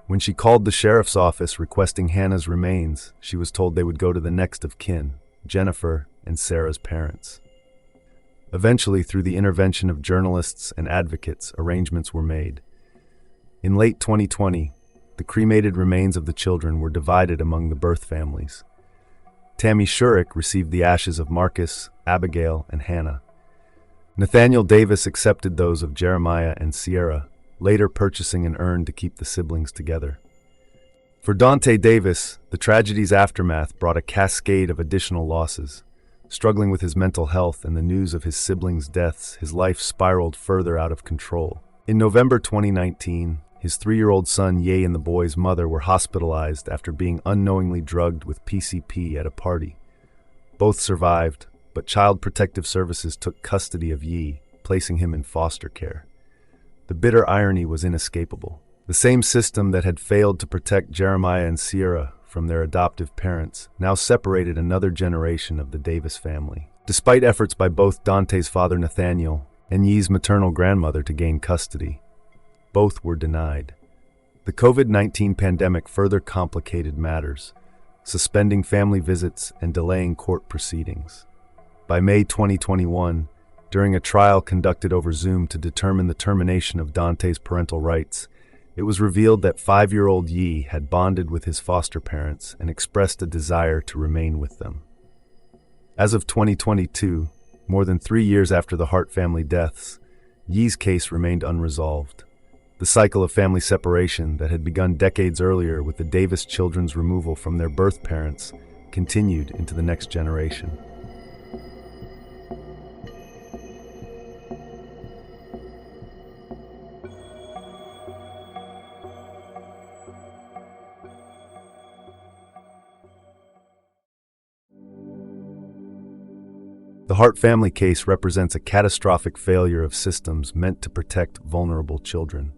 When she called the sheriff's office requesting Hannah's remains, she was told they would go to the next of kin, Jennifer and Sarah's parents. Eventually, through the intervention of journalists and advocates, arrangements were made. In late 2020, the cremated remains of the children were divided among the birth families. Tammy Shurick received the ashes of Marcus, Abigail, and Hannah. Nathaniel Davis accepted those of Jeremiah and Sierra, later purchasing an urn to keep the siblings together. For Dante Davis, the tragedy's aftermath brought a cascade of additional losses. Struggling with his mental health and the news of his siblings' deaths, his life spiraled further out of control. In November 2019, his 3-year-old son Ye and the boy's mother were hospitalized after being unknowingly drugged with PCP at a party. Both survived, but Child Protective Services took custody of Ye, placing him in foster care. The bitter irony was inescapable. The same system that had failed to protect Jeremiah and Sierra from their adoptive parents now separated another generation of the Davis family. Despite efforts by both Dante's father Nathaniel and Ye's maternal grandmother to gain custody, both were denied. The COVID-19 pandemic further complicated matters, suspending family visits and delaying court proceedings. By May 2021, during a trial conducted over Zoom to determine the termination of Dante's parental rights, it was revealed that 5-year-old Ye had bonded with his foster parents and expressed a desire to remain with them. As of 2022, more than 3 years after the Hart family deaths, Ye's case remained unresolved. The cycle of family separation that had begun decades earlier with the Davis children's removal from their birth parents continued into the next generation. The Hart family case represents a catastrophic failure of systems meant to protect vulnerable children.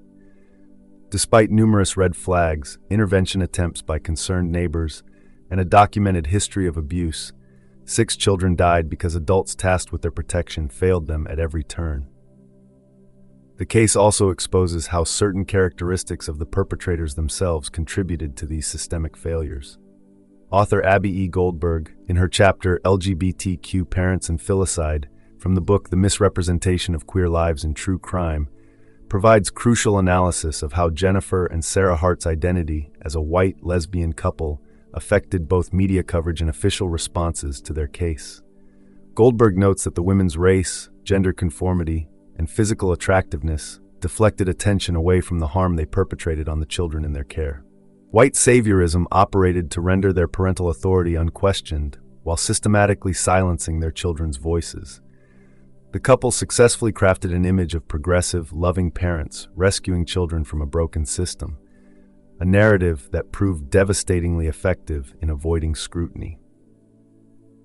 Despite numerous red flags, intervention attempts by concerned neighbors, and a documented history of abuse, 6 children died because adults tasked with their protection failed them at every turn. The case also exposes how certain characteristics of the perpetrators themselves contributed to these systemic failures. Author Abby E. Goldberg, in her chapter LGBTQ Parents and Filicide, from the book The Misrepresentation of Queer Lives in True Crime, provides crucial analysis of how Jennifer and Sarah Hart's identity as a white lesbian couple affected both media coverage and official responses to their case. Goldberg notes that the women's race, gender conformity, and physical attractiveness deflected attention away from the harm they perpetrated on the children in their care. White saviorism operated to render their parental authority unquestioned while systematically silencing their children's voices. The couple successfully crafted an image of progressive, loving parents rescuing children from a broken system, a narrative that proved devastatingly effective in avoiding scrutiny.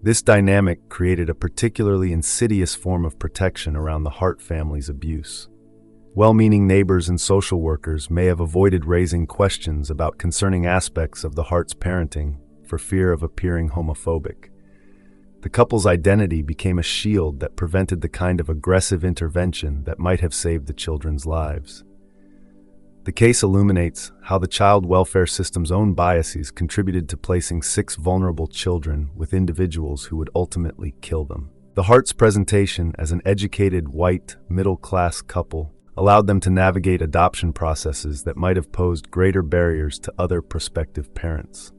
This dynamic created a particularly insidious form of protection around the Hart family's abuse. Well-meaning neighbors and social workers may have avoided raising questions about concerning aspects of the Hart's parenting for fear of appearing homophobic. The couple's identity became a shield that prevented the kind of aggressive intervention that might have saved the children's lives. The case illuminates how the child welfare system's own biases contributed to placing 6 vulnerable children with individuals who would ultimately kill them. The Hart's presentation as an educated, white, middle-class couple allowed them to navigate adoption processes that might have posed greater barriers to other prospective parents.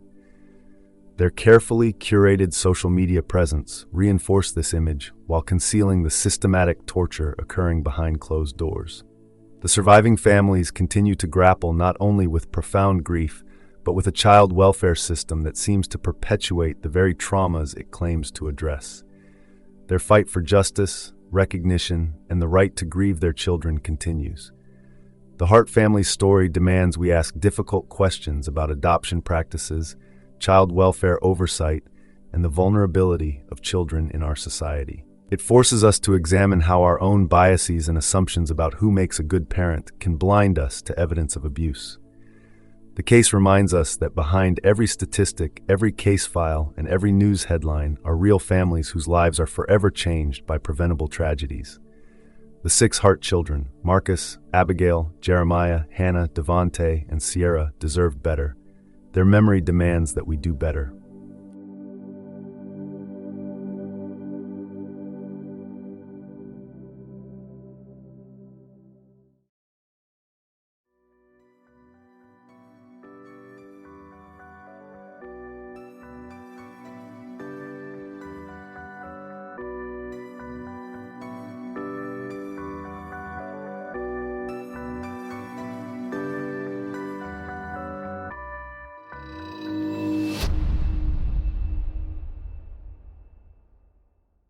Their carefully curated social media presence reinforced this image while concealing the systematic torture occurring behind closed doors. The surviving families continue to grapple not only with profound grief, but with a child welfare system that seems to perpetuate the very traumas it claims to address. Their fight for justice, recognition, and the right to grieve their children continues. The Hart family's story demands we ask difficult questions about adoption practices, child welfare oversight, and the vulnerability of children in our society. It forces us to examine how our own biases and assumptions about who makes a good parent can blind us to evidence of abuse. The case reminds us that behind every statistic, every case file, and every news headline are real families whose lives are forever changed by preventable tragedies. The 6 Hart children, Marcus, Abigail, Jeremiah, Hannah, Devontae, and Sierra, deserved better. Their memory demands that we do better.